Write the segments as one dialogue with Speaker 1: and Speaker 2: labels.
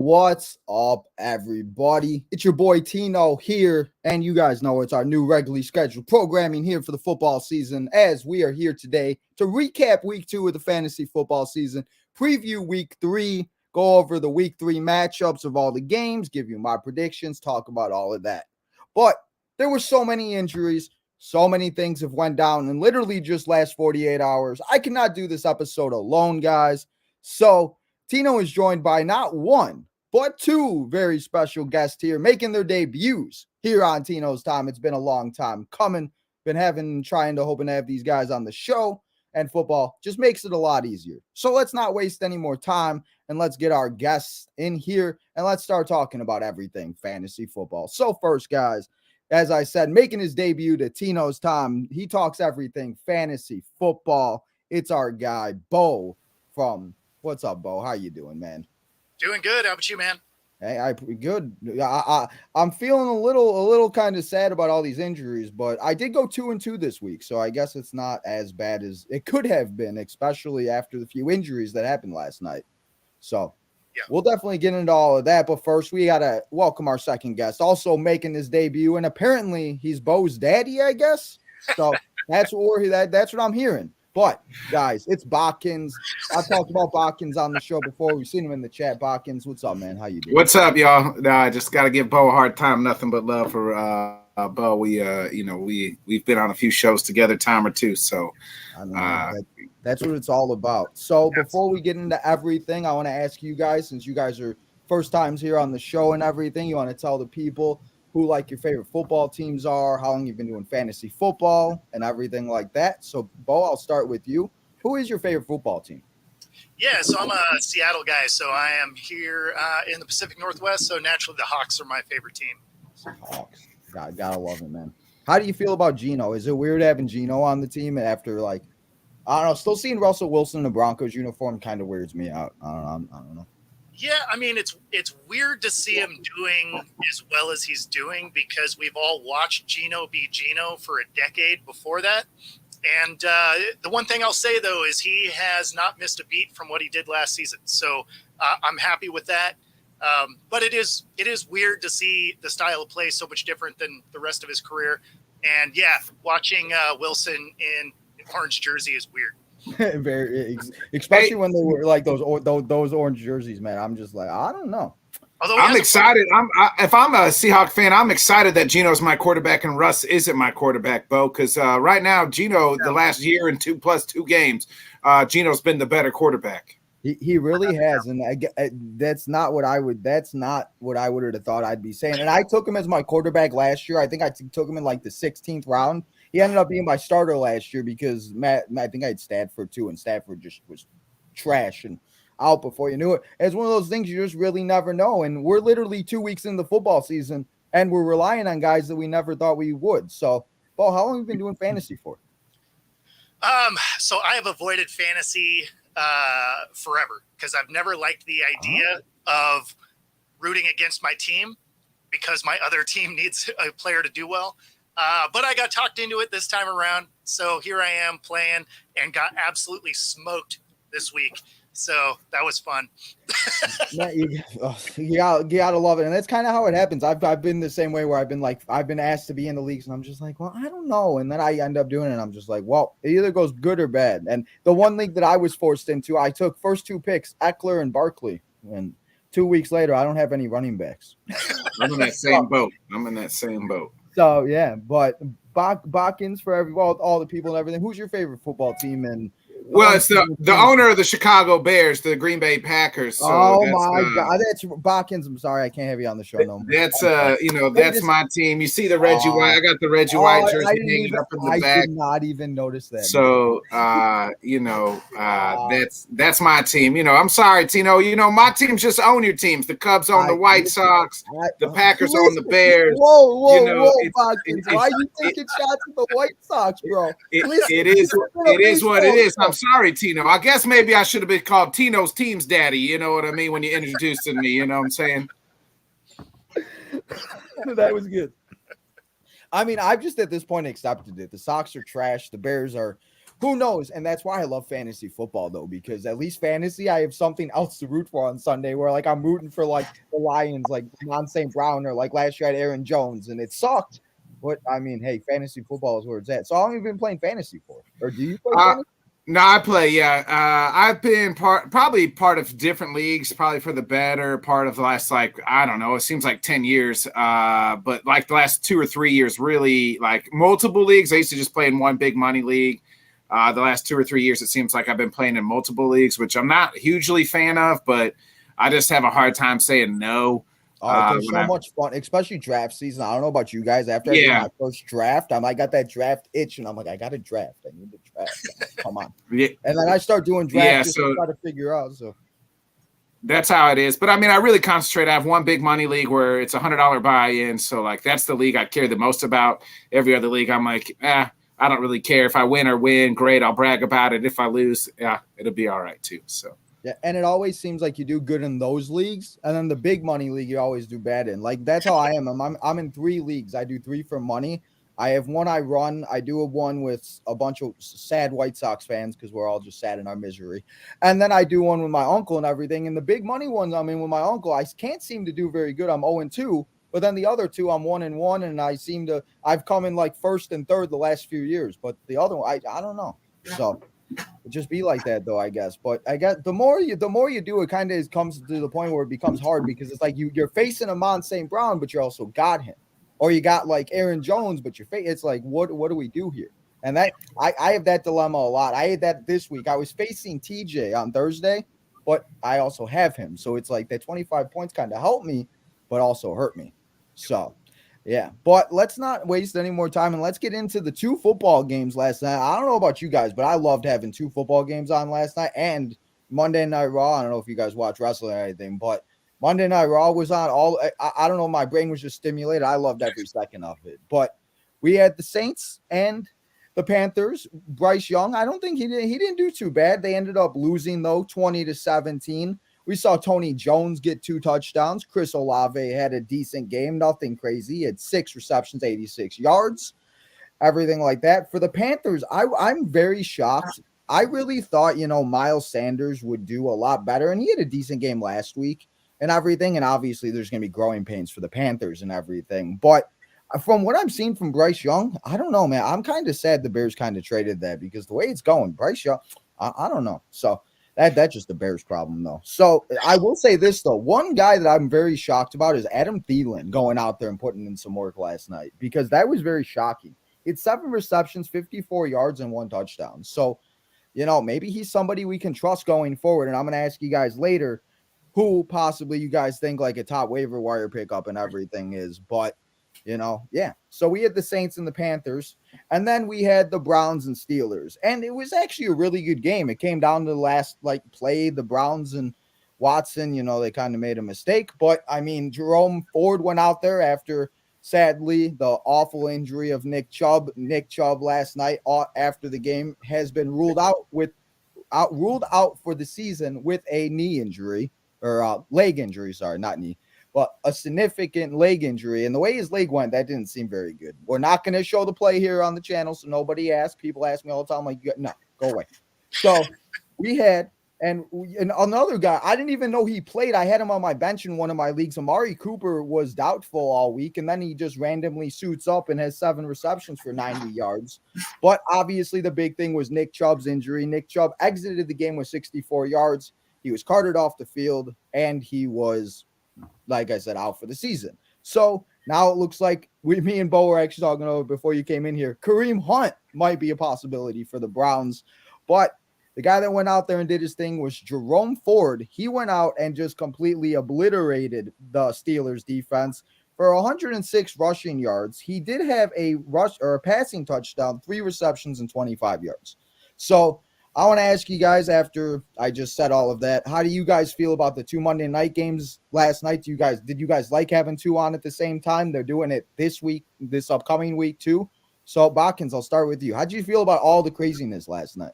Speaker 1: What's up, everybody? It's your boy Tino here, and you guys know it's our new regularly scheduled programming here for the football season, as we are here today to recap week 2 of the fantasy football season, preview week 3, go over the week 3 matchups of all the games, give you my predictions, talk about all of that. But there were so many injuries, so many things have went down in literally just last 48 hours. I cannot do this episode alone, guys. So Tino is joined by not one, but two very special guests here making their debuts here on Tino's Time. It's been a long time coming. Been hoping to have these guys on the show, and football just makes it a lot easier. So let's not waste any more time and let's get our guests in here and let's start talking about everything fantasy football. So first, guys, as I said, making his debut to Tino's Time, he talks everything fantasy football. It's our guy, Bo from What's up, Bo? How you doing, man?
Speaker 2: Doing good. How about you, man?
Speaker 1: Hey, good. I'm feeling a little kind of sad about all these injuries, but I did go 2-2 this week, so I guess it's not as bad as it could have been, especially after the few injuries that happened last night. So yeah, we'll definitely get into all of that. But first, we gotta welcome our second guest, also making his debut, and apparently he's Bo's daddy, I guess. So that's what I'm hearing. But, guys, it's Botkins. I've talked about Botkins on the show before. We've seen him in the chat. Botkins, what's up, man? How you doing?
Speaker 3: What's up, y'all? I just got to give Bo a hard time. Nothing but love for Bo. We've been on a few shows together, time or two. So
Speaker 1: that's what it's all about. So before we get into everything, I want to ask you guys, since you guys are first times here on the show and everything, you want to tell the people who like your favorite football teams are, how long you've been doing fantasy football, and everything like that. So, Bo, I'll start with you. Who is your favorite football team?
Speaker 2: Yeah, so I'm a Seattle guy, so I am here in the Pacific Northwest, so naturally the Hawks are my favorite team.
Speaker 1: Hawks. Gotta love it, man. How do you feel about Geno? Is it weird having Geno on the team after, I don't know, still seeing Russell Wilson in the Broncos uniform kind of weirds me out. I don't know.
Speaker 2: Yeah, I mean, it's weird to see him doing as well as he's doing because we've all watched Geno be Geno for a decade before that. And the one thing I'll say, though, is he has not missed a beat from what he did last season. So I'm happy with that. But it is weird to see the style of play so much different than the rest of his career. And, yeah, watching Wilson in orange jersey is weird.
Speaker 1: Very, especially when they were like those orange jerseys, man. I'm just like, I don't know.
Speaker 3: I'm excited. If I'm a Seahawk fan, I'm excited that Geno's my quarterback and Russ isn't my quarterback, Bo. Because right now, Geno, the last year and 2+ games, Geno's been the better quarterback.
Speaker 1: He really has, and that's not what I would have thought I'd be saying. And I took him as my quarterback last year. I think I took him in the 16th round. He ended up being my starter last year because I think I had Stafford too, and Stafford just was trash and out before you knew it. It's one of those things you just really never know. And we're literally 2 weeks in the football season, and we're relying on guys that we never thought we would. So, Bo, how long have you been doing fantasy for?
Speaker 2: So I have avoided fantasy forever because I've never liked the idea of rooting against my team because my other team needs a player to do well. But I got talked into it this time around. So here I am playing and got absolutely smoked this week. So that was fun.
Speaker 1: You gotta love it. And that's kind of how it happens. I've been the same way where I've been asked to be in the leagues and I'm just like, well, I don't know. And then I end up doing it and I'm just like, well, it either goes good or bad. And the one league that I was forced into, I took first 2 picks, Eckler and Barkley. And 2 weeks later, I don't have any running backs.
Speaker 3: I'm in that same boat.
Speaker 1: So, yeah, but Botkins for all the people and everything. Who's your favorite football team? And
Speaker 3: well, it's the owner of the Chicago Bears, the Green Bay Packers. So
Speaker 1: my God, that's Botkins. I'm sorry, I can't have you on the show no more.
Speaker 3: That's my team. You see the Reggie White. I got the Reggie White jersey hanging up in the back.
Speaker 1: I did not even notice that.
Speaker 3: So, that's my team. I'm sorry, Tino. My teams just own your teams. The Cubs own the White Sox. The Packers own the Bears.
Speaker 1: Whoa, Botkins. Why are you taking shots at the White Sox, bro?
Speaker 3: It is what it is. I'm sorry, Tino. I guess maybe I should have been called Tino's Team's daddy. You know what I mean? When you introduced me, you know what I'm saying?
Speaker 1: That was good. I mean, I've just at this point accepted it. The Sox are trash. The Bears are who knows? And that's why I love fantasy football, though, because at least fantasy, I have something else to root for on Sunday where, like, I'm rooting for, like, the Lions, like, Mon St. Brown, or, like, last year I had Aaron Jones, and it sucked. But, I mean, hey, fantasy football is where it's at. So, how long have you been playing fantasy for? Or do you play fantasy?
Speaker 3: No, I play. Yeah, I've been probably part of different leagues, probably for the better part of the last, like, I don't know, it seems like 10 years. But like the last 2 or 3 years, really, like multiple leagues. I used to just play in one big money league. The last 2 or 3 years, it seems like I've been playing in multiple leagues, which I'm not hugely fan of, but I just have a hard time saying no.
Speaker 1: Oh, it's so much fun, especially draft season. I don't know about you guys. After I did my first draft, I got that draft itch, and I'm like, I got to draft. I need to draft. Come on.
Speaker 3: Yeah.
Speaker 1: And then I start doing drafts to try to figure out. So
Speaker 3: that's how it is. But I mean, I really concentrate. I have one big money league where it's $100 buy-in. So like, that's the league I care the most about. Every other league, I'm like, I don't really care. If I win, great. I'll brag about it. If I lose, it'll be all right too. So.
Speaker 1: Yeah, and it always seems like you do good in those leagues, and then the big money league you always do bad in. Like, that's how I am. I'm in 3 leagues. I do 3 for money. I have one I run. I do one with a bunch of sad White Sox fans because we're all just sad in our misery. And then I do one with my uncle and everything. And the big money ones I'm in with my uncle, I can't seem to do very good. I'm 0-2. But then the other 2, I'm 1-1, and I've come in like first and third the last few years. But the other one, I don't know. So it just be like that, though, I guess. But I guess the more you do, it kind of comes to the point where it becomes hard because it's like you're facing a Mon St. Brown, but you also got him, or you got like Aaron Jones, but it's like what do we do here? And that I have that dilemma a lot. I had that this week. I was facing TJ on Thursday, but I also have him, so it's like that 25 points kind of helped me, but also hurt me. So. Yeah, but let's not waste any more time, and let's get into the 2 football games last night. I don't know about you guys, but I loved having 2 football games on last night and Monday Night Raw. I don't know if you guys watch wrestling or anything, but Monday Night Raw was on all. I don't know. My brain was just stimulated. I loved every second of it. But we had the Saints and the Panthers. Bryce Young, I don't think he didn't do too bad. They ended up losing though, 20-17. We saw Tony Jones get 2 touchdowns. Chris Olave had a decent game, nothing crazy. He had 6 receptions, 86 yards, everything like that. For the Panthers, I'm very shocked. I really thought, Miles Sanders would do a lot better, and he had a decent game last week and everything. And obviously, there's going to be growing pains for the Panthers and everything. But from what I'm seeing from Bryce Young, I don't know, man. I'm kind of sad the Bears kind of traded that because the way it's going, Bryce Young, I don't know. So. That's just the Bears' problem, though. So I will say this, though. One guy that I'm very shocked about is Adam Thielen going out there and putting in some work last night because that was very shocking. It's 7 receptions, 54 yards, and 1 touchdown. So, maybe he's somebody we can trust going forward. And I'm going to ask you guys later who possibly you guys think like a top waiver wire pickup and everything is. But, yeah. So we had the Saints and the Panthers. And then we had the Browns and Steelers. And it was actually a really good game. It came down to the last play. The Browns and Watson, they kind of made a mistake. But, I mean, Jerome Ford went out there after, sadly, the awful injury of Nick Chubb. Nick Chubb last night after the game has been ruled out for the season with a knee injury or leg injury. Sorry, not knee. But a significant leg injury. And the way his leg went, that didn't seem very good. We're not going to show the play here on the channel, so nobody asks. People ask me all the time, like, no, go away. So we had, and another guy, I didn't even know he played. I had him on my bench in one of my leagues. Amari Cooper was doubtful all week, and then he just randomly suits up and has 7 receptions for 90 yards. But obviously the big thing was Nick Chubb's injury. Nick Chubb exited the game with 64 yards. He was carted off the field, and he was, like I said, out for the season. So now it looks like me and Bo were actually talking over before you came in here. Kareem Hunt might be a possibility for the Browns, but the guy that went out there and did his thing was Jerome Ford. He went out and just completely obliterated the Steelers defense for 106 rushing yards. He did have a rush or a passing touchdown, 3 receptions and 25 yards. So I want to ask you guys, after I just said all of that, how do you guys feel about the 2 Monday night games last night? Did you guys like having 2 on at the same time? They're doing it this upcoming week too. So Botkins, I'll start with you. How did you feel about all the craziness last night?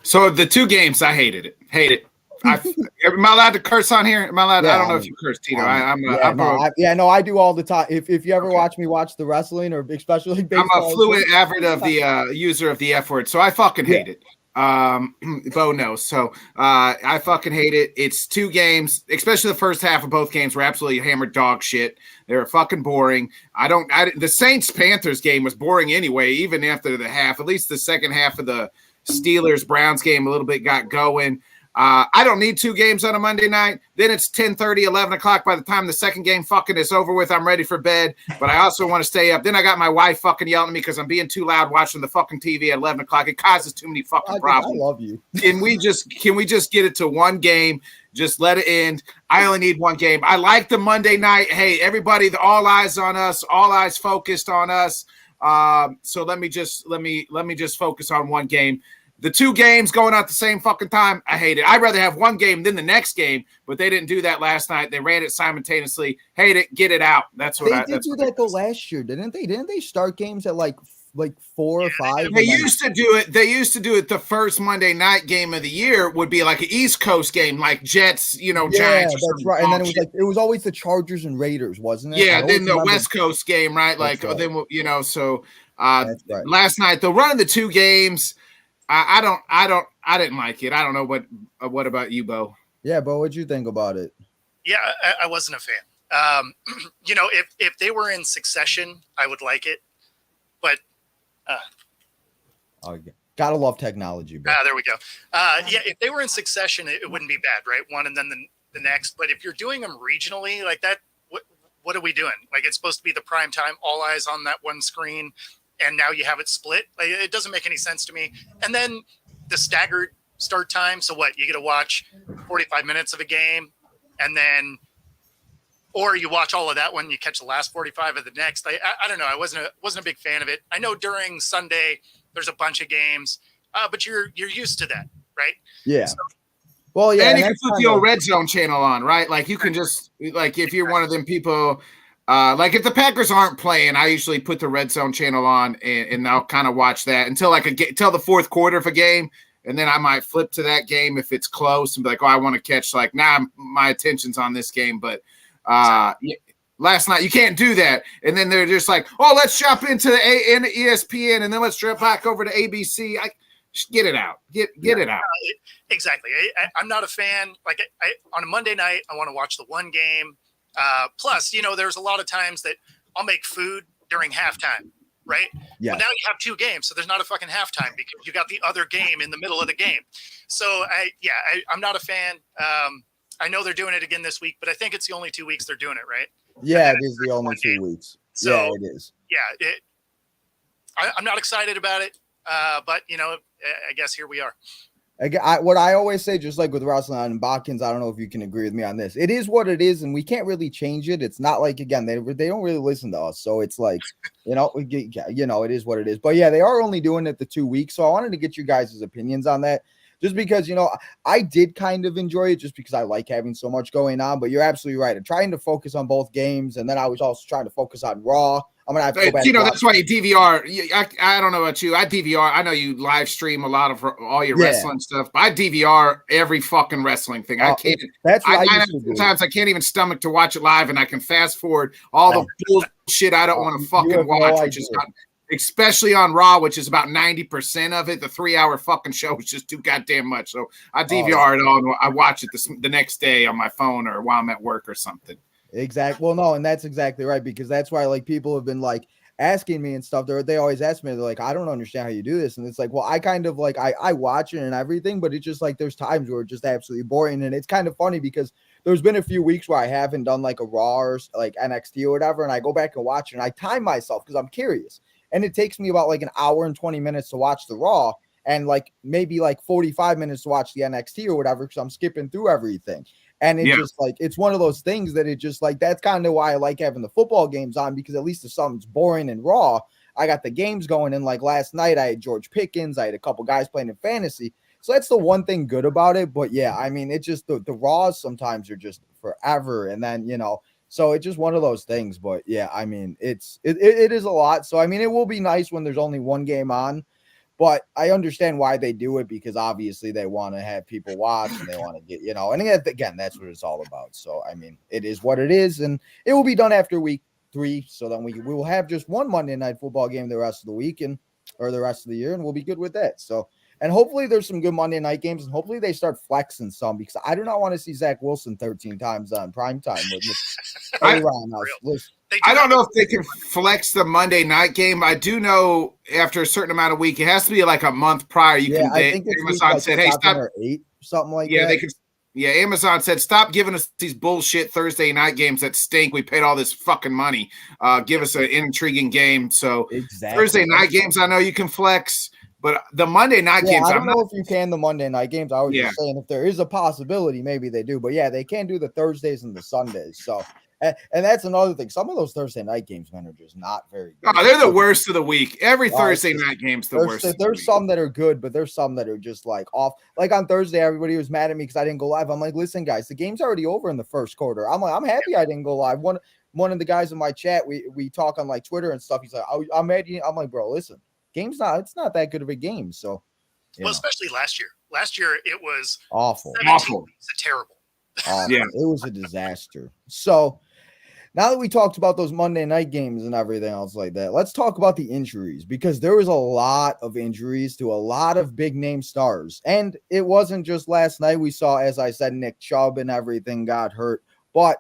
Speaker 3: So the 2 games, I hated it. Am I allowed to curse on here? Am I allowed?
Speaker 1: Yeah,
Speaker 3: I don't know
Speaker 1: I
Speaker 3: if
Speaker 1: mean,
Speaker 3: you curse, Tito.
Speaker 1: I do all the time. If you ever watch me watch the wrestling or especially baseball,
Speaker 3: I'm a fluent avid of the user of the F word, so I fucking hate it. Bo knows. So I fucking hate it. It's 2 games, especially the first half of both games were absolutely hammered dog shit. They were fucking boring. The Saints Panthers game was boring anyway, even after the half. At least the second half of the Steelers Browns game a little bit got going. I don't need 2 games on a Monday night. Then it's 10:30, 11 o'clock. By the time the second game fucking is over with, I'm ready for bed. But I also want to stay up. Then I got my wife fucking yelling at me because I'm being too loud watching the fucking TV at 11 o'clock. It causes too many fucking problems.
Speaker 1: I love you.
Speaker 3: Can we just get it to 1 game? Just let it end. I only need 1 game. I like the Monday night. Hey, everybody, all eyes on us, all eyes focused on us. So let me just focus on 1 game. The 2 games going out the same fucking time, I hate it. I'd rather have 1 game than the next game, but they didn't do that last night. They ran it simultaneously. Hate it, get it out. That's what
Speaker 1: They did do that though last year, didn't they? Didn't they start games at like 4 or 5?
Speaker 3: They used to do it. They used to do it. The first Monday night game of the year would be like an East Coast game, like Jets, Giants.
Speaker 1: That's right. And then it was always the Chargers and Raiders, wasn't it?
Speaker 3: Yeah. Then the West Coast game, right? Then so
Speaker 1: That's right.
Speaker 3: last night the run of the 2 games. I didn't like it. I don't know what about you, Bo?
Speaker 1: Yeah, Bo, what'd you think about it?
Speaker 2: Yeah, I wasn't a fan. If they were in succession, I would like it, but
Speaker 1: Gotta love technology, bro.
Speaker 2: there we go. If they were in succession, it wouldn't be bad, right? One and then the next. But if you're doing them regionally like that, what are we doing? Like, it's supposed to be the prime time, all eyes on that one screen, and now you have it split. Like, it doesn't make any sense to me. And then the staggered start time. So what? You get to watch 45 minutes of a game, and then, or you watch all of that one, you catch the last 45 of the next. I don't know. I wasn't a big fan of it. I know during Sunday there's a bunch of games, but you're used to that, right?
Speaker 1: Yeah.
Speaker 2: So,
Speaker 3: well, yeah, and you can put the old Red Zone channel on, right? Like, you can just, like, if you're one of them people. Like, if the Packers aren't playing, I usually put the Red Zone channel on and I'll kind of watch that until the 4th quarter of a game, and then I might flip to that game if it's close and be like, oh, I want to catch, like, my attention's on this game. But last night you can't do that, and then they're just like, oh, let's jump into the ESPN, and then let's jump back over to ABC. Get it out, get it out.
Speaker 2: Exactly. I'm not a fan. Like, on a Monday night, I want to watch the 1 game. Plus, there's a lot of times that I'll make food during halftime, right?
Speaker 1: Yeah.
Speaker 2: But now you have 2 games, so there's not a fucking halftime because you got the other game in the middle of the game. So I'm not a fan. I know they're doing it again this week, but I think it's the only 2 weeks they're doing it, right?
Speaker 1: Yeah, it is the only 2 weeks.
Speaker 2: So,
Speaker 1: yeah, it is.
Speaker 2: Yeah, I'm not excited about it, but I guess here we are.
Speaker 1: What I always say, just like with wrestling and Botkins, I don't know if you can agree with me on this. It is what it is, and we can't really change it. It's not like, again, they don't really listen to us, so it's like, it is what it is. But yeah, they are only doing it the 2 weeks, so I wanted to get you guys' opinions on that, just because I did kind of enjoy it, just because I like having so much going on. But you're absolutely right. I'm trying to focus on both games, and then I was also trying to focus on Raw. I'm gonna have to go back.
Speaker 3: That's why you DVR. I don't know about you. I DVR. I know you live stream a lot of all your wrestling stuff, but I DVR every fucking wrestling thing. I can't.
Speaker 1: That's what I used to do.
Speaker 3: Sometimes I can't even stomach to watch it live, and I can fast forward all the bullshit I don't want to fucking watch, which is not, especially on Raw, which is about 90% of it. The 3-hour fucking show is just too goddamn much. So I DVR it all, and I watch it the next day on my phone or while I'm at work or something.
Speaker 1: Exactly. Well, no, and that's exactly right, because that's why, like, people have been like asking me and stuff. They always ask me, they're like, I don't understand how you do this. And it's like, well, I kind of like, I watch it and everything, but it's just like, there's times where it's just absolutely boring. And it's kind of funny because there's been a few weeks where I haven't done like a Raw or like NXT or whatever. And I go back and watch it and I time myself because I'm curious. And it takes me about like an hour and 20 minutes to watch the Raw, and like maybe like 45 minutes to watch the NXT or whatever, because I'm skipping through everything. And it's just like, it's one of those things that it just like, that's kind of why I like having the football games on, because at least if something's boring and Raw, I got the games going. And like last night, I had George Pickens, I had a couple guys playing in fantasy. So that's the one thing good about it. But yeah, I mean, it's just the Raws sometimes are just forever. And then, so it's just one of those things. But yeah, I mean, it is a lot. So I mean, it will be nice when there's only 1 game on. But I understand why they do it, because obviously they want to have people watch and they want to get, and again, that's what it's all about. So, I mean, it is what it is, and it will be done after week 3. So then we will have just one Monday Night Football game the rest of the week or the rest of the year, and we'll be good with that. So, and hopefully there's some good Monday night games, and hopefully they start flexing some, because I do not want to see Zach Wilson 13 times on primetime with
Speaker 3: I don't know if they can flex the Monday night game. I do know after a certain amount of week, it has to be like a month prior.
Speaker 1: I think Amazon said, "Hey, stop." 8, something like that.
Speaker 3: They could. Yeah, Amazon said, "Stop giving us these bullshit Thursday night games that stink. We paid all this fucking money. Give us an intriguing game." So Thursday night games, I know you can flex. But the Monday night games,
Speaker 1: I don't know if you can the Monday night games. I was just saying if there is a possibility, maybe they do. But they can do the Thursdays and the Sundays. So, and that's another thing. Some of those Thursday night games, man, are just not very good.
Speaker 3: Oh, they're the worst of the week. Every Thursday night game's the worst.
Speaker 1: There's some that are good, but there's some that are just like off. Like on Thursday, everybody was mad at me because I didn't go live. I'm like, listen, guys, the game's already over in the first quarter. I'm like, I'm happy I didn't go live. One of the guys in my chat, we talk on like Twitter and stuff. He's like, I'm mad. I'm like, bro, listen, it's not that good of a game. So.
Speaker 2: Especially last year. Last year, it was
Speaker 1: awful.
Speaker 2: Terrible.
Speaker 1: Yeah, it was a disaster. So now that we talked about those Monday night games and everything else like that, let's talk about the injuries, because there was a lot of injuries to a lot of big name stars. And it wasn't just last night. We saw, as I said, Nick Chubb and everything got hurt. But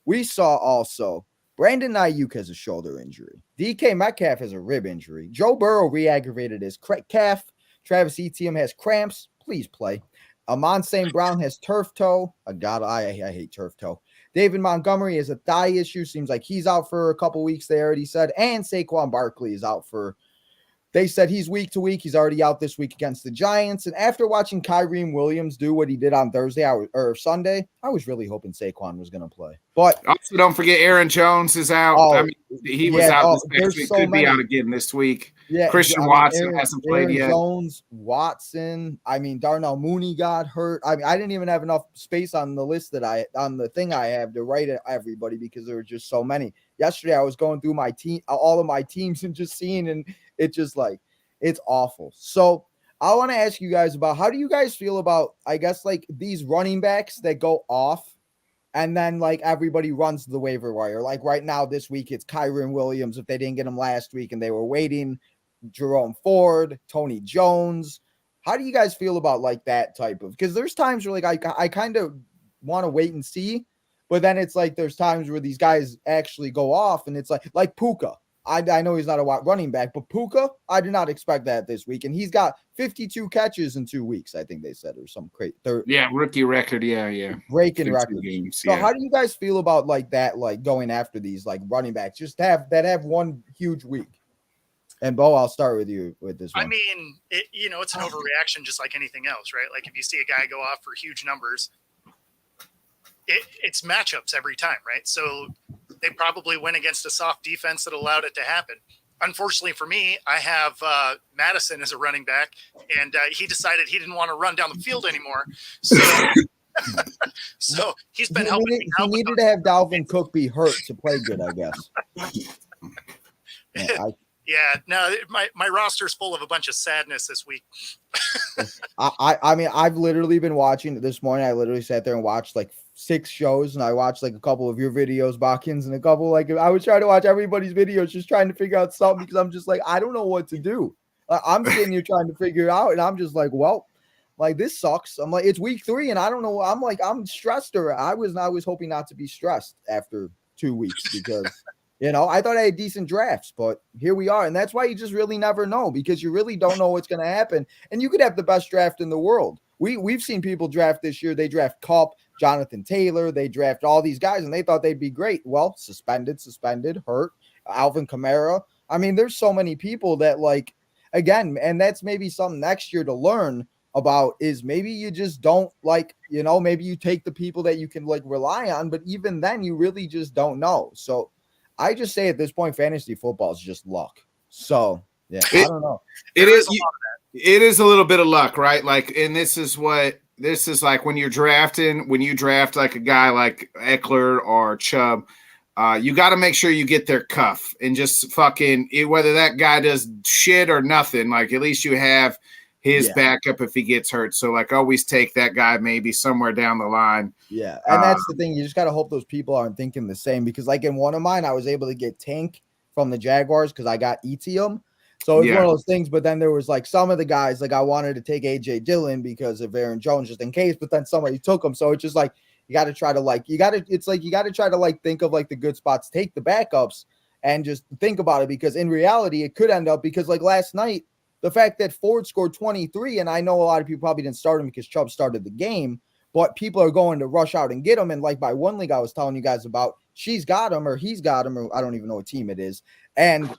Speaker 1: we saw also Brandon Ayuk has a shoulder injury. DK Metcalf has a rib injury. Joe Burrow re-aggravated his calf. Travis Etienne has cramps. Please play. Amon St. Brown has turf toe. I hate turf toe. David Montgomery has a thigh issue. Seems like he's out for a couple weeks, they already said. And Saquon Barkley is out they said he's week to week. He's already out this week against the Giants. And after watching Kyrie Williams do what he did on Sunday, I was really hoping Saquon was going to play. But
Speaker 3: also, don't forget Aaron Jones is out. He was out this next week. Could be out again this week.
Speaker 1: Yeah,
Speaker 3: Christian Watson hasn't played yet.
Speaker 1: Jones, Watson. Darnell Mooney got hurt. I didn't even have enough space on the list on the thing I have to write everybody, because there were just so many. Yesterday, I was going through my team, all of my teams, and just seeing, and it's just like, it's awful. So I want to ask you guys about, how do you guys feel about, I guess, like these running backs that go off and then like everybody runs to the waiver wire? Like right now, this week, it's Kyren Williams. If they didn't get him last week and they were waiting, Jerome Ford, Tony Jones. How do you guys feel about like that type of, because there's times where like I kind of want to wait and see, but then it's like there's times where these guys actually go off, and it's like Puka. I know he's not a running back, but Puka, I did not expect that this week. And he's got 52 catches in 2 weeks, I think they said, or some crazy.
Speaker 3: Rookie record. Yeah.
Speaker 1: Breaking record. Games, so how do you guys feel about like that, like going after these like running backs, just have one huge week? And Bo, I'll start with you with this one.
Speaker 2: I mean, it's an overreaction just like anything else, right? Like if you see a guy go off for huge numbers, it's matchups every time, right? So they probably went against a soft defense that allowed it to happen. Unfortunately for me, I have Madison as a running back, and he decided he didn't want to run down the field anymore. So, so he's been helping me out.
Speaker 1: He needed to have Dalvin Cook be hurt to play good, I guess.
Speaker 2: Yeah, no, my roster's full of a bunch of sadness this week.
Speaker 1: I mean, I've literally been watching this morning. I literally sat there and watched like 6 shows, and I watched like a couple of your videos, Botkins, and a couple, like I was trying to watch everybody's videos, just trying to figure out something, because I'm just like, I don't know what to do. I'm sitting here trying to figure it out, and I'm just like, well, like this sucks. I'm like, it's week 3, and I don't know. I'm like, I'm stressed, or I was hoping not to be stressed after 2 weeks, because I thought I had decent drafts, but here we are. And that's why you just really never know, because you really don't know what's going to happen. And you could have the best draft in the world. We've seen people draft this year. They draft Kupp, Jonathan Taylor. They draft all these guys, and they thought they'd be great. Well, suspended, hurt, Alvin Kamara. I mean, there's so many people that like, again, and that's maybe something next year to learn about, is maybe you just don't like, maybe you take the people that you can like rely on, but even then you really just don't know. So I just say at this point, fantasy football is just luck. So yeah, I don't know.
Speaker 3: It is a little bit of luck, right? Like, and this is like when you draft like a guy like Eckler or Chubb, You got to make sure you get their cuff and just fucking whether that guy does shit or nothing. Like at least you have his backup if he gets hurt. So like always take that guguy maybe somewhere down the line.
Speaker 1: Yeah, and that's the thing. You just got to hope those people aren't thinking the same because like in one of mine, I was able to get Tank from the Jaguars because I got Etium. So it's one of those things. But then there was like some of the guys like I wanted to take AJ Dillon because of Aaron Jones just in case. But then somebody took him. So it's just like. You got to try to try to like think of like the good spots, take the backups and just think about it because in reality, it could end up because like last night, the fact that Ford scored 23, and I know a lot of people probably didn't start him because Chubb started the game, but people are going to rush out and get him. And like by one league I was telling you guys about, she's got him or he's got him, or I don't even know what team it is. And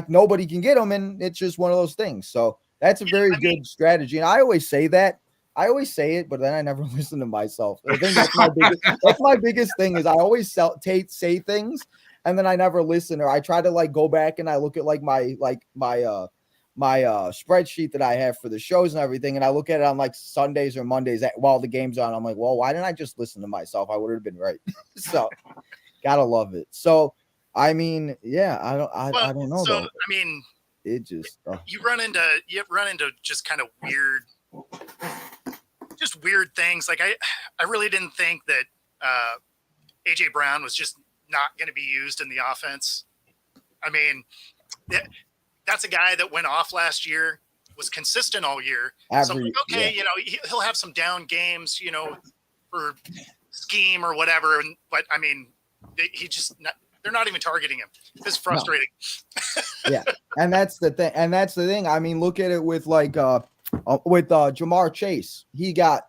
Speaker 1: nobody can get him. And it's just one of those things. So that's a very good strategy. And I always say that. I always say it, but then I never listen to myself. I think that's my biggest thing is I always say things and then I never listen, or I try to like go back and I look at like my spreadsheet that I have for the shows and everything. And I look at it on like Sundays or Mondays while the game's on. I'm like, well, why didn't I just listen to myself? I would have been right. So gotta love it. So, I mean, yeah, I don't know.
Speaker 2: So,
Speaker 1: though.
Speaker 2: I mean,
Speaker 1: it just,
Speaker 2: you run into just kind of weird things. Like I really didn't think that AJ Brown was just not going to be used in the offense. I mean, that's a guy that went off last year, was consistent all year. He'll have some down games, for scheme or whatever. But I mean, they're not even targeting him. It's frustrating.
Speaker 1: No. Yeah, and that's the thing. I mean, look at it with like with Jamar Chase. He got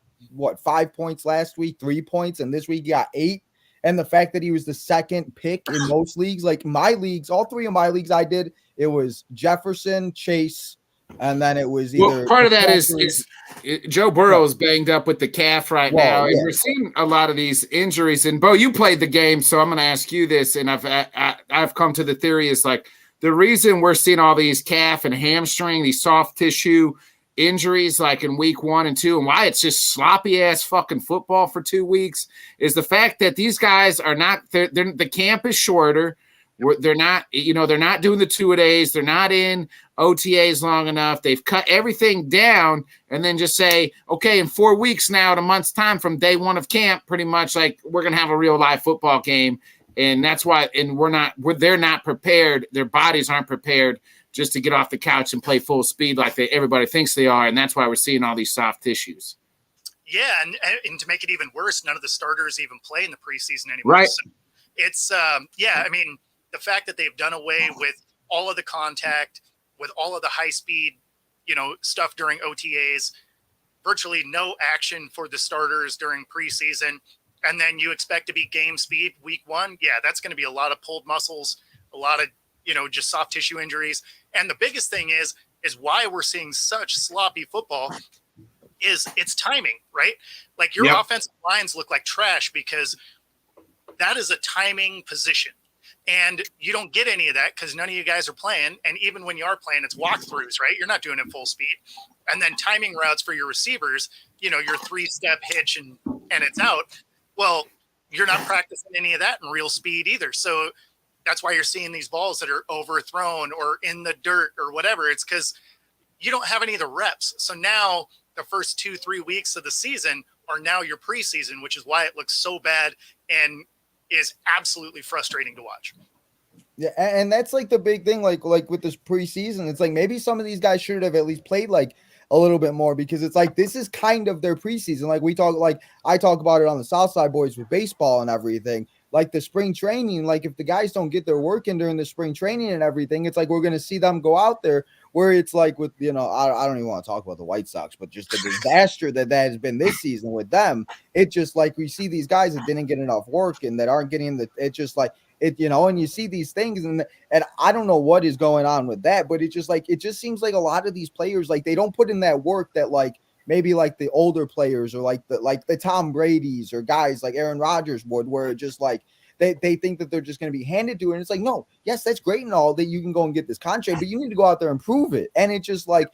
Speaker 1: 5 points last week, 3 points, and this week he got 8. And the fact that he was the second pick in most leagues, like my leagues, all 3 of my leagues I did, it was Jefferson, Chase, and then it was either.
Speaker 3: Well, part of that is Joe Burrow is banged up with the calf now, and we're seeing a lot of these injuries. And Bo, you played the game, so I'm going to ask you this, and I've come to the theory is like the reason we're seeing all these calf and hamstring, these soft tissue injuries like in week 1 and 2, and why it's just sloppy ass fucking football for 2 weeks is the fact that these guys are not. The camp is shorter. They're not doing the 2-a-days. They're not in OTAs long enough. They've cut everything down and then just say, okay, in 4 weeks now, at a month's time from day 1 of camp, pretty much like we're going to have a real live football game. And that's why, and they're not prepared. Their bodies aren't prepared just to get off the couch and play full speed like everybody thinks they are. And that's why we're seeing all these soft tissues.
Speaker 2: Yeah. And to make it even worse, none of the starters even play in the preseason anymore.
Speaker 3: Right.
Speaker 2: So it's, I mean, the fact that they've done away with all of the contact, with all of the high speed, stuff during OTAs, virtually no action for the starters during preseason. And then you expect to be game speed week 1. Yeah, that's going to be a lot of pulled muscles, a lot of, just soft tissue injuries. And the biggest thing is why we're seeing such sloppy football is it's timing, right? Like your offensive lines look like trash because that is a timing position. And you don't get any of that because none of you guys are playing. And even when you are playing, it's walkthroughs, right? You're not doing it full speed. And then timing routes for your receivers, your 3-step hitch and it's out. Well, you're not practicing any of that in real speed either. So that's why you're seeing these balls that are overthrown or in the dirt or whatever. It's because you don't have any of the reps. So now the first 2-3 weeks of the season are now your preseason, which is why it looks so bad and is absolutely frustrating to watch.
Speaker 1: Yeah, and that's like the big thing, like with this preseason, it's like maybe some of these guys should have at least played like a little bit more because it's like this is kind of their preseason. Like I talk about it on the Southside Boys with baseball and everything. Like the spring training, like if the guys don't get their work in during the spring training and everything, it's like we're going to see them go out there where it's like with, I don't even want to talk about the White Sox, but just the disaster that has been this season with them. It just like we see these guys that didn't get enough work and that aren't getting it's just like it, and you see these things and I don't know what is going on with that, but it just seems like a lot of these players, like they don't put in that work that like maybe like the older players or like the Tom Brady's or guys like Aaron Rodgers would, where it just like they think that they're just going to be handed to it. And it's like, no, yes, that's great and all that you can go and get this contract, but you need to go out there and prove it. And it's just like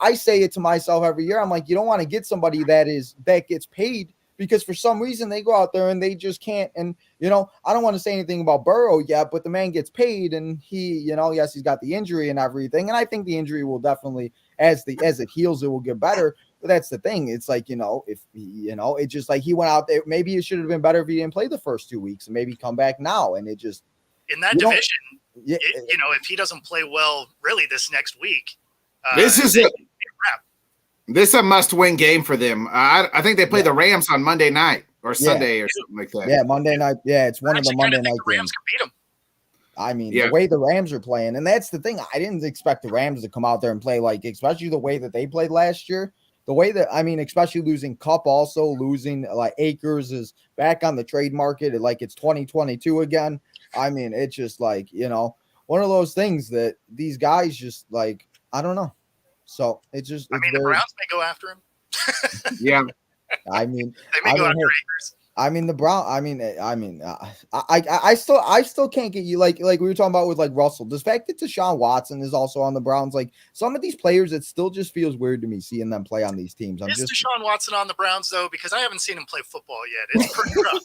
Speaker 1: I say it to myself every year. I'm like, you don't want to get somebody that gets paid because for some reason they go out there and they just can't. And, you know, I don't want to say anything about Burrow yet, but the man gets paid and he, you know, yes, he's got the injury and everything. And I think the injury will definitely, as it heals, it will get better. But that's the thing. It's like, you know, if he, you know, it just like he went out there, maybe it should have been better if he didn't play the first 2 weeks and maybe come back now. And it just,
Speaker 2: in that division, you know, if he doesn't play well, really this next week,
Speaker 3: this is a must-win game for them. I think they play the Rams on Monday night or Sunday or something like that.
Speaker 1: Yeah, Monday night. Yeah, it's one of the Monday night
Speaker 2: games. Rams can beat them.
Speaker 1: I mean, the way the Rams are playing, and that's the thing. I didn't expect the Rams to come out there and play like, especially the way that they played last year. The way that, I mean, especially losing Kupp, also losing like Akers is back on the trade market, like it's 2022 again. I mean, it's just like, you know, one of those things that these guys just like, I don't know. So it's just,
Speaker 2: I mean, the Browns may go after him.
Speaker 3: Yeah.
Speaker 1: I mean,
Speaker 2: they may go after Akers.
Speaker 1: I mean, I still can't get you like we were talking about with like Russell. The fact that Deshaun Watson is also on the Browns, like some of these players, it still just feels weird to me seeing them play on these teams.
Speaker 2: Is Deshaun Watson on the Browns though? Because I haven't seen him play football yet. It's pretty rough.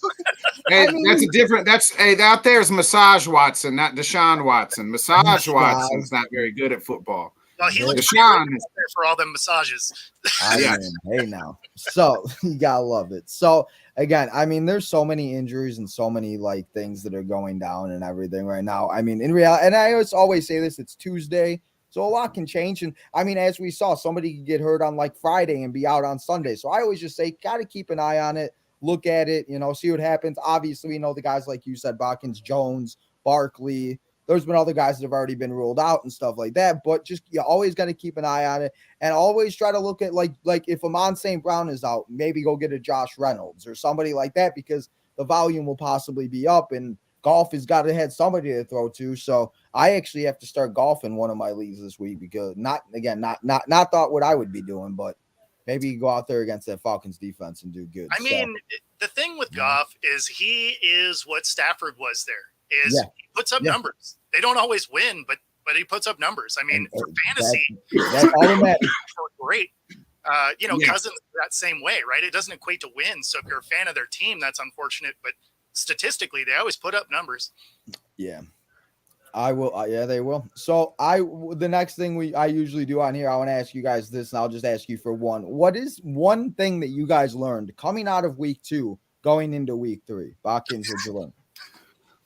Speaker 3: Hey, I mean, that's a different. That's out there's Massage Watson, not Deshaun Watson. Massage Watson's not very good at football.
Speaker 2: Well, he looks there for all them massages.
Speaker 1: I mean, hey now. So you gotta love it. So again, I mean, there's so many injuries and so many like things that are going down and everything right now. I mean, in reality, and I always say this, it's Tuesday, so a lot can change. And I mean, as we saw, somebody could get hurt on like Friday and be out on Sunday. So I always just say, gotta keep an eye on it, look at it, you know, see what happens. Obviously, you know, the guys like you said, Botkins, Jones, Barkley. There's been other guys that have already been ruled out and stuff like that, but just you always got to keep an eye on it and always try to look at like if Amon St. Brown is out, maybe go get a Josh Reynolds or somebody like that because the volume will possibly be up and Golf has got to have somebody to throw to. So I actually have to start Golf in one of my leagues this week because not thought what I would be doing, but maybe go out there against that Falcons defense and do good.
Speaker 2: I mean, the thing with Goff is he is what Stafford was there. He puts up numbers. They don't always win, but he puts up numbers. I mean, for fantasy,
Speaker 1: that's all that matters.
Speaker 2: Great. You know, Cousins that same way, right? It doesn't equate to win. So if you're a fan of their team, that's unfortunate. But statistically, they always put up numbers.
Speaker 1: Yeah, I will. Yeah, they will. So the next thing I usually do on here, I want to ask you guys this, and I'll just ask you for one. What is one thing that you guys learned coming out of week 2, going into week 3? Botkins, what'd you learn?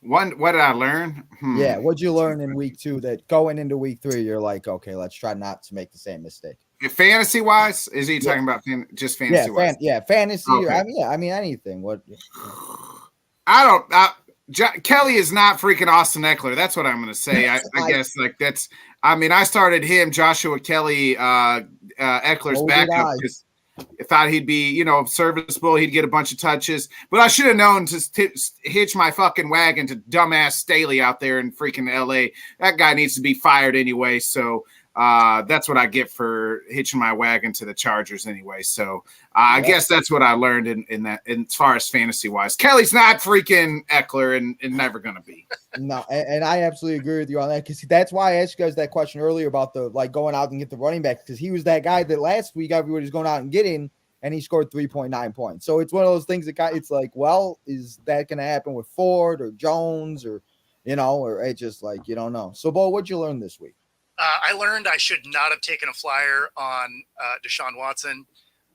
Speaker 3: What did I learn?
Speaker 1: Yeah, what'd you learn in week 2 that going into week 3, you're like, okay, let's try not to make the same mistake?
Speaker 3: Fantasy wise, is he talking about just fantasy wise?
Speaker 1: Fantasy.
Speaker 3: Okay.
Speaker 1: I mean anything. What?
Speaker 3: Kelly is not freaking Austin Eckler. That's what I'm going to say. I guess like that's. I mean, I started him, Joshua Kelly, Eckler's backup because I thought he'd be, you know, serviceable. He'd get a bunch of touches, but I should have known to hitch my fucking wagon to dumbass Staley out there in freaking LA. That guy needs to be fired anyway. So that's what I get for hitching my wagon to the Chargers anyway. So I guess that's what I learned in that, as far as fantasy wise. Kelly's not freaking Eckler and never going to be.
Speaker 1: No, and I absolutely agree with you on that because that's why I asked you guys that question earlier about the like going out and get the running back because he was that guy that last week everybody's going out and getting and he scored 3.9 points. So it's one of those things that it's like, well, is that going to happen with Ford or Jones or, you know, or it just like, you don't know. So, Bo, what'd you learn this week?
Speaker 2: I learned I should not have taken a flyer on Deshaun Watson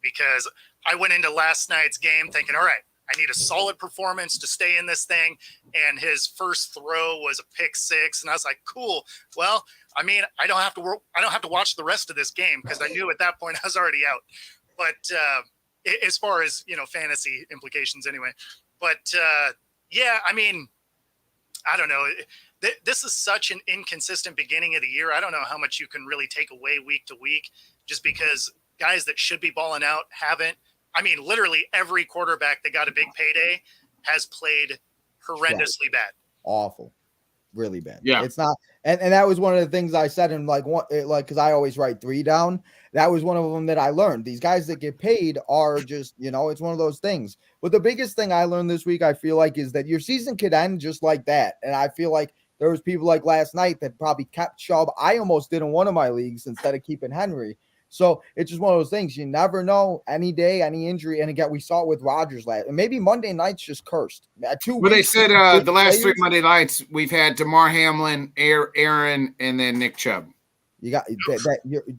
Speaker 2: because I went into last night's game thinking, all right, I need a solid performance to stay in this thing. And his first throw was a pick 6. And I was like, cool. Well, I mean, I don't have to watch the rest of this game because I knew at that point I was already out. But as far as, you know, fantasy implications anyway. But yeah, I mean, I don't know. This is such an inconsistent beginning of the year. I don't know how much you can really take away week to week just because guys that should be balling out haven't. I mean, literally every quarterback that got a big payday has played horrendously bad.
Speaker 1: Awful. Really bad.
Speaker 3: Yeah.
Speaker 1: It's not. And that was one of the things I said in because I always write 3 down. That was one of them that I learned. These guys that get paid are just, you know, it's one of those things. But the biggest thing I learned this week, I feel like, is that your season could end just like that. And I feel like there was people like last night that probably kept Chubb. I almost did in one of my leagues instead of keeping Henry So it's just one of those things. You never know, any day, any injury. And again, we saw it with Rodgers last. And maybe Monday night's just cursed. 2
Speaker 3: Well, they
Speaker 1: weeks,
Speaker 3: said
Speaker 1: big
Speaker 3: the last 3
Speaker 1: players.
Speaker 3: Monday nights we've had DeMar Hamlin, Aaron, and then Nick Chubb.
Speaker 1: You got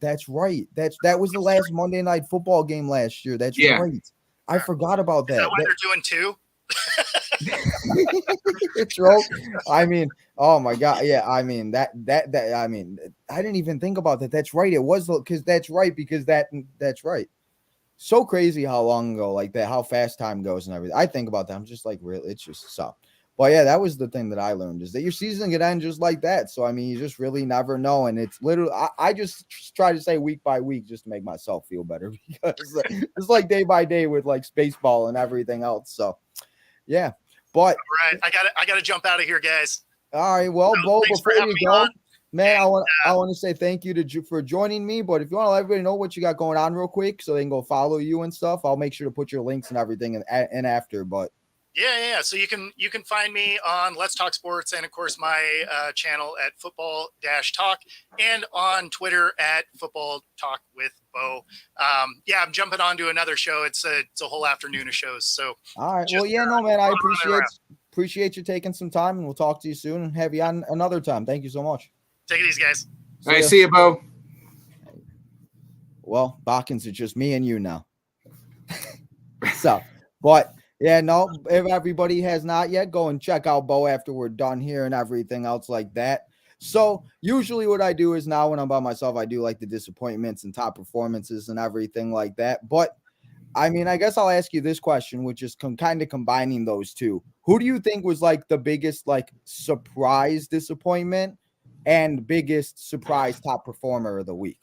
Speaker 1: that's right. That was the last Monday night football game last year. That's right. I forgot about that.
Speaker 2: Is that what they're doing too?
Speaker 1: It's right. I mean, oh my God. Yeah. I mean, that I mean, I didn't even think about that. That's right. It was because that's right. So crazy how long ago like that, how fast time goes and everything. I think about that. I'm just like, really, it's just so. But yeah, that was the thing that I learned is that your season could end just like that. So I mean, you just really never know. And it's literally, I just try to say week by week just to make myself feel better because it's like day by day with like Spaceball and everything else. So yeah, but
Speaker 2: all right, I got to jump out of here, guys.
Speaker 1: All right, well, Bo, before you go,
Speaker 2: on.
Speaker 1: man, I want to say thank you for joining me. But if you want to let everybody know what you got going on real quick, so they can go follow you and stuff, I'll make sure to put your links and everything in after. But
Speaker 2: yeah. So you can find me on Let's Talk Sports and of course my channel at Football-Talk and on Twitter at Football Talk with Bo. I'm jumping on to another show. It's a whole afternoon of shows. So
Speaker 1: all right, well, yeah, no, man, I appreciate you taking some time, and we'll talk to you soon and have you on another time. Thank you so much.
Speaker 2: Take it easy, guys.
Speaker 3: All right, see you, Bo.
Speaker 1: Well, Botkins, it's just me and you now. So, but. Yeah, no, if everybody has not yet, go and check out Bo after we're done here and everything else like that. So usually what I do is now when I'm by myself, I do like the disappointments and top performances and everything like that. But I mean, I guess I'll ask you this question, which is kind of combining those two. Who do you think was like the biggest like surprise disappointment and biggest surprise top performer of the week?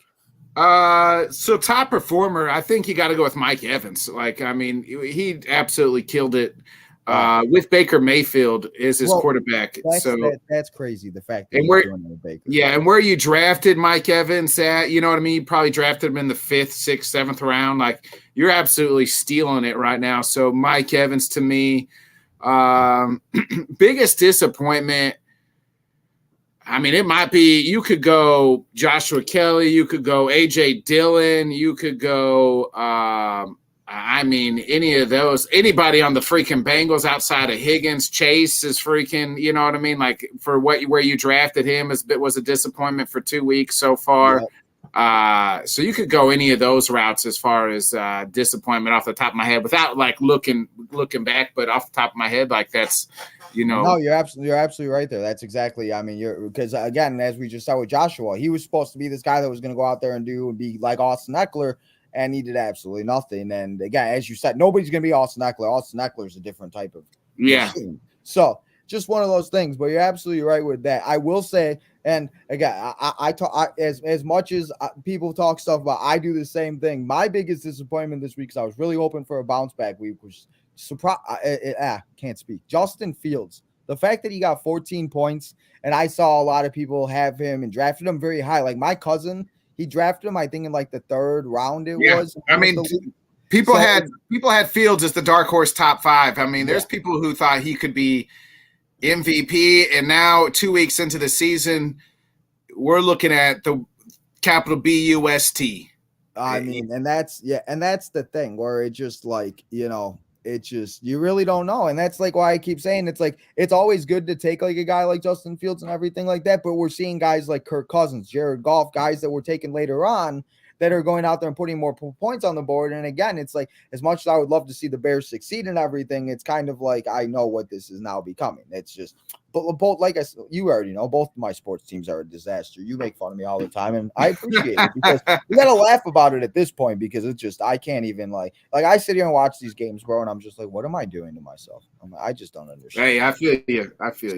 Speaker 3: So top performer, I think you got to go with Mike Evans. Like, I mean, he absolutely killed it with Baker Mayfield as his quarterback.
Speaker 1: That's crazy. The fact that
Speaker 3: and
Speaker 1: he's doing it with Baker.
Speaker 3: Yeah, and where you drafted Mike Evans at, you know what I mean? You probably drafted him in the 5th, 6th, 7th round. Like, you're absolutely stealing it right now. So Mike Evans to me, biggest disappointment. I mean, it might be you could go Joshua Kelly, you could go AJ Dillon, you could go I mean, any of those, anybody on the freaking Bengals outside of Higgins. Chase is freaking, you know what I mean? Like for where you drafted him was a disappointment for 2 weeks so far. Yeah. So you could go any of those routes as far as disappointment off the top of my head without like looking back, but off the top of my head, like that's, you know.
Speaker 1: No, you're absolutely right there. That's exactly. I mean, because again, as we just saw with Joshua, he was supposed to be this guy that was going to go out there and be like Austin Eckler, and he did absolutely nothing. And again, as you said, nobody's going to be Austin Eckler. Austin Eckler is a different type of machine. So just one of those things. But you're absolutely right with that. I will say, and again, I talk as much as people talk stuff about. I do the same thing. My biggest disappointment this week, because I was really hoping for a bounce back week, was surprise. Can't speak. Justin Fields. The fact that he got 14 points, and I saw a lot of people have him and drafted him very high. Like my cousin, he drafted him, I think, in like the 3rd round. It was.
Speaker 3: I mean, people had Fields as the dark horse top 5. I mean, there's people who thought he could be MVP, and now 2 weeks into the season, we're looking at the capital BUST.
Speaker 1: I mean, and that's the thing where it just like, you know, it just, you really don't know. And that's like why I keep saying it's like, it's always good to take like a guy like Justin Fields and everything like that. But we're seeing guys like Kirk Cousins, Jared Goff, guys that were taken later on that are going out there and putting more points on the board. And again, it's like, as much as I would love to see the Bears succeed and everything, it's kind of like, I know what this is now becoming. It's just, but both, like I said, you already know, both my sports teams are a disaster. You make fun of me all the time, and I appreciate it because we got to laugh about it at this point, because it's just, I can't even like I sit here and watch these games, bro, and I'm just like, what am I doing to myself? I just don't understand.
Speaker 3: Hey, I feel you.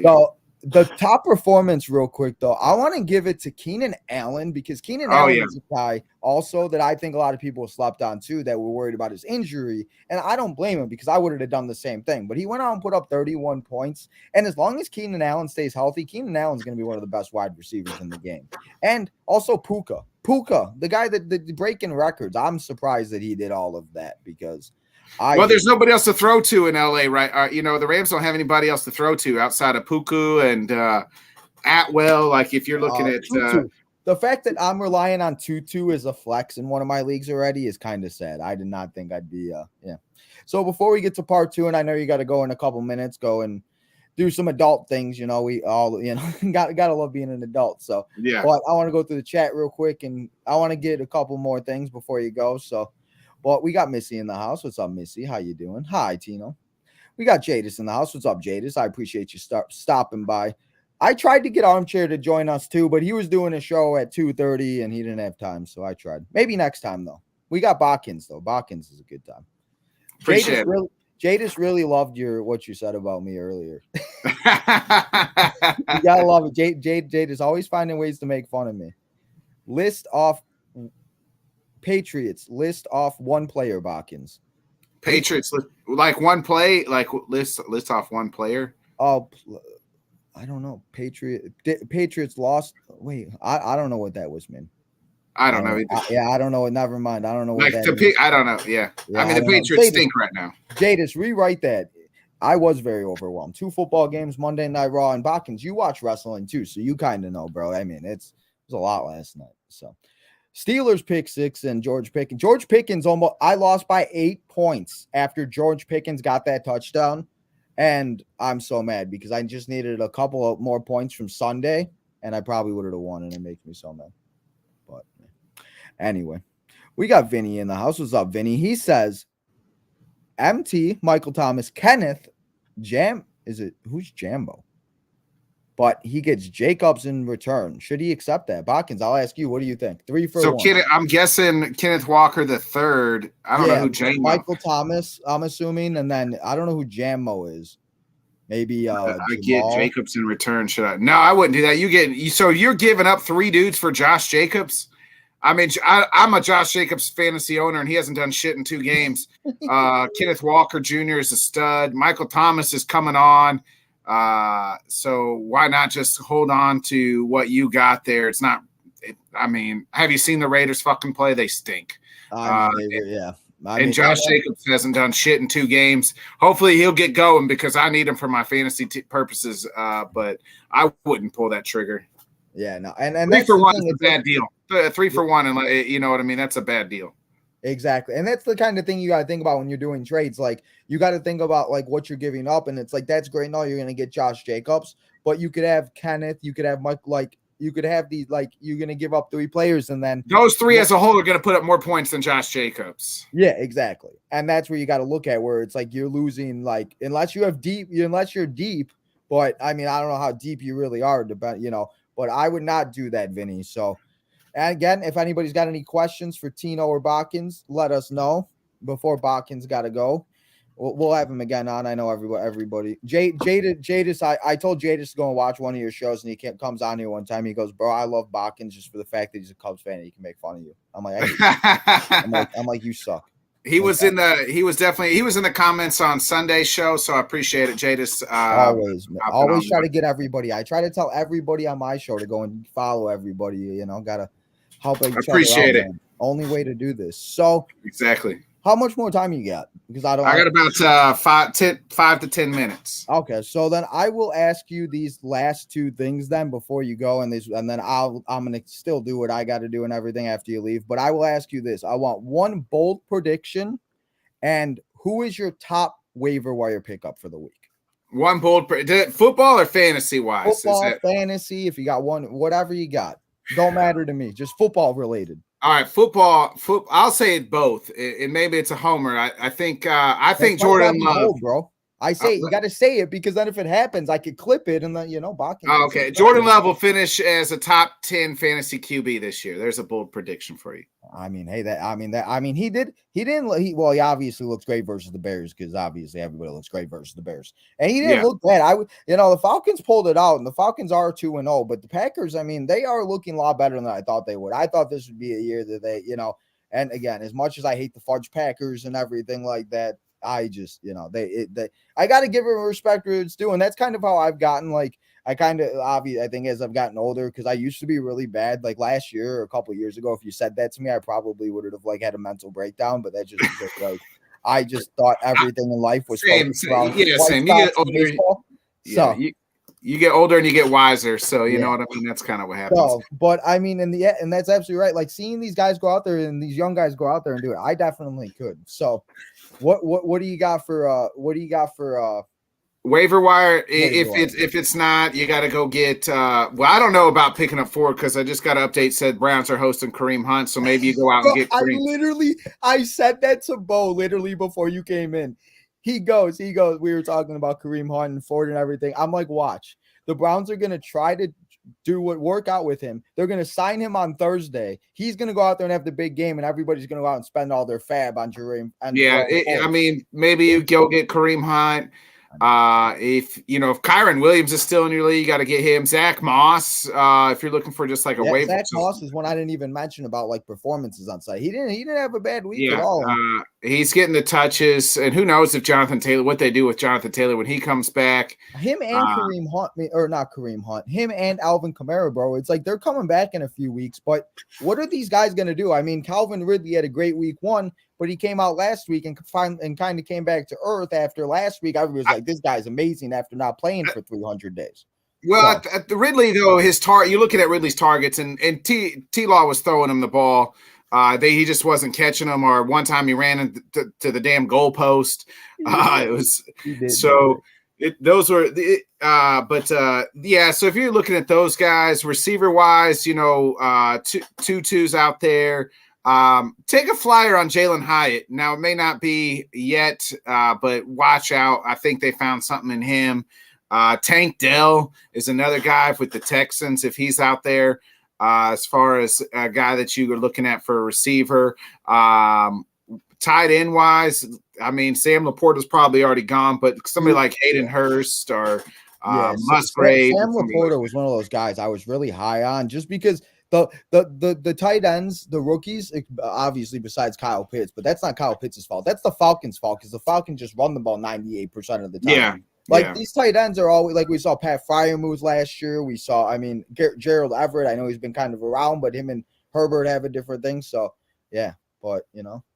Speaker 1: So, the top performance, real quick, though, I want to give it to Keenan Allen, because Keenan Allen is a guy also that I think a lot of people slept on too, that were worried about his injury. And I don't blame him, because I would have done the same thing. But he went out and put up 31 points. And as long as Keenan Allen stays healthy, Keenan Allen's going to be one of the best wide receivers in the game. And also Puka, the guy that breaking records. I'm surprised that he did all of that, because
Speaker 3: there's nobody else to throw to in LA, right? You know, the Rams don't have anybody else to throw to outside of Puku and Atwell. Like if you're looking at
Speaker 1: The fact that I'm relying on Tutu as a flex in one of my leagues already is kind of sad. I did not think I'd be yeah. So before we get to part 2, and I know you got to go in a couple minutes, go and do some adult things. We all gotta love being an adult. So
Speaker 3: yeah.
Speaker 1: But I want to go through the chat real quick, and I want to get a couple more things before you go. So, but we got Missy in the house. What's up, Missy? How you doing? Hi, Tino. We got Jadis in the house. What's up, Jadis? I appreciate you stopping by. I tried to get Armchair to join us too, but he was doing a show at 2:30 and he didn't have time. So I tried. Maybe next time though. We got Botkins though. Botkins is a good time. Jadis really loved what you said about me earlier. You gotta love it. Jadis always finding ways to make fun of me. List off Patriots. List off one player, Botkins.
Speaker 3: Patriots like one play, like list off one player.
Speaker 1: Oh, I don't know. Patriots lost. Wait, I don't know what that was, man.
Speaker 3: I don't know.
Speaker 1: I don't know. Never mind. I don't know what
Speaker 3: like I don't know. Yeah. I mean, the Patriots stink right now.
Speaker 1: Jadis, rewrite that. I was very overwhelmed. 2 football games, Monday Night Raw, and Botkins. You watch wrestling too, so you kind of know, bro. I mean, it was a lot last night. So, Steelers pick 6 and George Pickens. George Pickens I lost by 8 points after George Pickens got that touchdown. And I'm so mad because I just needed a couple of more points from Sunday, and I probably would have won, and it makes me so mad. But anyway, we got Vinny in the house. What's up, Vinny? He says, MT, Michael Thomas, Kenneth, who's Jambo? But he gets Jacobs in return. Should he accept that? Botkins, I'll ask you. What do you think? 3 for 1.
Speaker 3: So I'm guessing Kenneth Walker the third. I don't know who Jambo.
Speaker 1: Michael Thomas, I'm assuming, and then I don't know who Jambo is. Maybe
Speaker 3: I get Jacobs in return. Should I? No, I wouldn't do that. So you're giving up 3 dudes for Josh Jacobs? I mean, I'm a Josh Jacobs fantasy owner, and he hasn't done shit in 2 games. Kenneth Walker Jr. is a stud. Michael Thomas is coming on. So why not just hold on to what you got there? It's not. I mean, have you seen the Raiders fucking play? They stink.
Speaker 1: Yeah.
Speaker 3: And Josh Jacobs hasn't done shit in 2 games. Hopefully he'll get going because I need him for my fantasy purposes. But I wouldn't pull that trigger.
Speaker 1: Yeah, no. And
Speaker 3: 3 for 1 is a bad deal. 3 for 1, and you know what I mean. That's a bad deal.
Speaker 1: Exactly. And that's the kind of thing you got to think about when you're doing trades. Like, you got to think about like what you're giving up. And it's like, that's great. No, you're going to get Josh Jacobs, but you could have Kenneth, you could have Mike, like you could have these, like you're going to give up 3 players. And then
Speaker 3: those 3 as a whole are going to put up more points than Josh Jacobs.
Speaker 1: Yeah, exactly. And that's where you got to look at where it's like, you're losing, like, unless you're deep, but I mean, I don't know how deep you really are, but I would not do that, Vinny. So, and again, if anybody's got any questions for Tino or Botkins, let us know before Botkins got to go. We'll have him again on. I know everybody. Jadis, I told Jadis to go and watch one of your shows, and he comes on here one time. He goes, "Bro, I love Botkins just for the fact that he's a Cubs fan and he can make fun of you." I'm like, you suck.
Speaker 3: He was in the comments on Sunday's show, so I appreciate it, Jadis.
Speaker 1: Always try to get everybody. I try to tell everybody on my show to go and follow everybody. Gotta help each other out.
Speaker 3: Appreciate it.
Speaker 1: Man. Only way to do this. So
Speaker 3: exactly.
Speaker 1: How much more time you got? Because I got
Speaker 3: about 5 to 10 minutes.
Speaker 1: Okay, so then I will ask you these last 2 things then before you go, and then I'm gonna still do what I got to do and everything after you leave. But I will ask you this: I want one bold prediction, and who is your top waiver wire pickup for the week?
Speaker 3: One bold football or fantasy wise?
Speaker 1: Football, fantasy. If you got one, whatever you got, don't matter to me. Just football related.
Speaker 3: All right, football. I'll say it both. And maybe it's a homer. I think Jordan Love,
Speaker 1: bro. I say you got to say it because then if it happens, I could clip it and then Botkins.
Speaker 3: Oh, okay, Jordan Love will finish as a top 10 fantasy QB this year. There's a bold prediction for you.
Speaker 1: I mean, he obviously looks great versus the Bears because obviously everybody looks great versus the Bears, and he didn't look bad. The Falcons pulled it out, and the Falcons are 2-0, but the Packers, I mean, they are looking a lot better than I thought they would. I thought this would be a year that they, and again, as much as I hate the fudge Packers and everything like that, I just, I got to give it respect where it's due. And that's kind of how I've gotten, I think as I've gotten older, because I used to be really bad. Like last year or a couple of years ago, if you said that to me, I probably would have had a mental breakdown, but that's just I just thought everything in life was
Speaker 3: same.
Speaker 1: around
Speaker 3: Yeah, same. You get older.
Speaker 1: So
Speaker 3: you get older and you get wiser. So you know what I mean? That's kind of what happens.
Speaker 1: So, but I mean, and that's absolutely right. Like seeing these guys go out there and these young guys go out there and do it, I definitely could. So what do you got for
Speaker 3: waiver wire? If it's not, you got to go get. Well, I don't know about picking up Ford because I just got an update said Browns are hosting Kareem Hunt, so maybe you go out and get Kareem.
Speaker 1: I said that to Bo literally before you came in. He goes. We were talking about Kareem Hunt and Ford and everything. I'm like, watch. The Browns are gonna try to work out with him. They're gonna sign him on Thursday. He's gonna go out there and have the big game, and everybody's gonna go out and spend all their fab on Kareem.
Speaker 3: I mean, maybe you go get Kareem Hunt. If Kyron Williams is still in your league, you got to get him. Zach Moss, if you're looking for just like a waiver.
Speaker 1: Zach Moss is one I didn't even mention about like performances on site. He didn't have a bad week at all.
Speaker 3: He's getting the touches, and who knows if what they do with Jonathan Taylor when he comes back.
Speaker 1: Him and Kareem Hunt, or not Kareem Hunt, him and Alvin Kamara, bro. It's like they're coming back in a few weeks, but what are these guys going to do? I mean, Calvin Ridley had a great week one, but he came out last week and kind of came back to earth after last week. Everybody was like, this guy's amazing after not playing for 300 days.
Speaker 3: Well, at the Ridley, though, you're looking at Ridley's targets, and T-Law was throwing him the ball. He just wasn't catching them, or one time he ran into the damn goalpost. So if you're looking at those guys, receiver wise, two twos out there. Take a flyer on Jalen Hyatt. Now it may not be yet, but watch out. I think they found something in him. Tank Dell is another guy with the Texans. If he's out there, as far as a guy that you are looking at for a receiver, tight end wise, I mean, Sam Laporta's probably already gone, but somebody like Hayden Hurst or Musgrave.
Speaker 1: Sam Laporta was one of those guys I was really high on just because the tight ends, the rookies, obviously besides Kyle Pitts, but that's not Kyle Pitts' fault. That's the Falcons' fault because the Falcons just run the ball 98% of the time. These tight ends are always like we saw Pat Freiermuth last year. We saw, Gerald Everett. I know he's been kind of around, but him and Herbert have a different thing. So,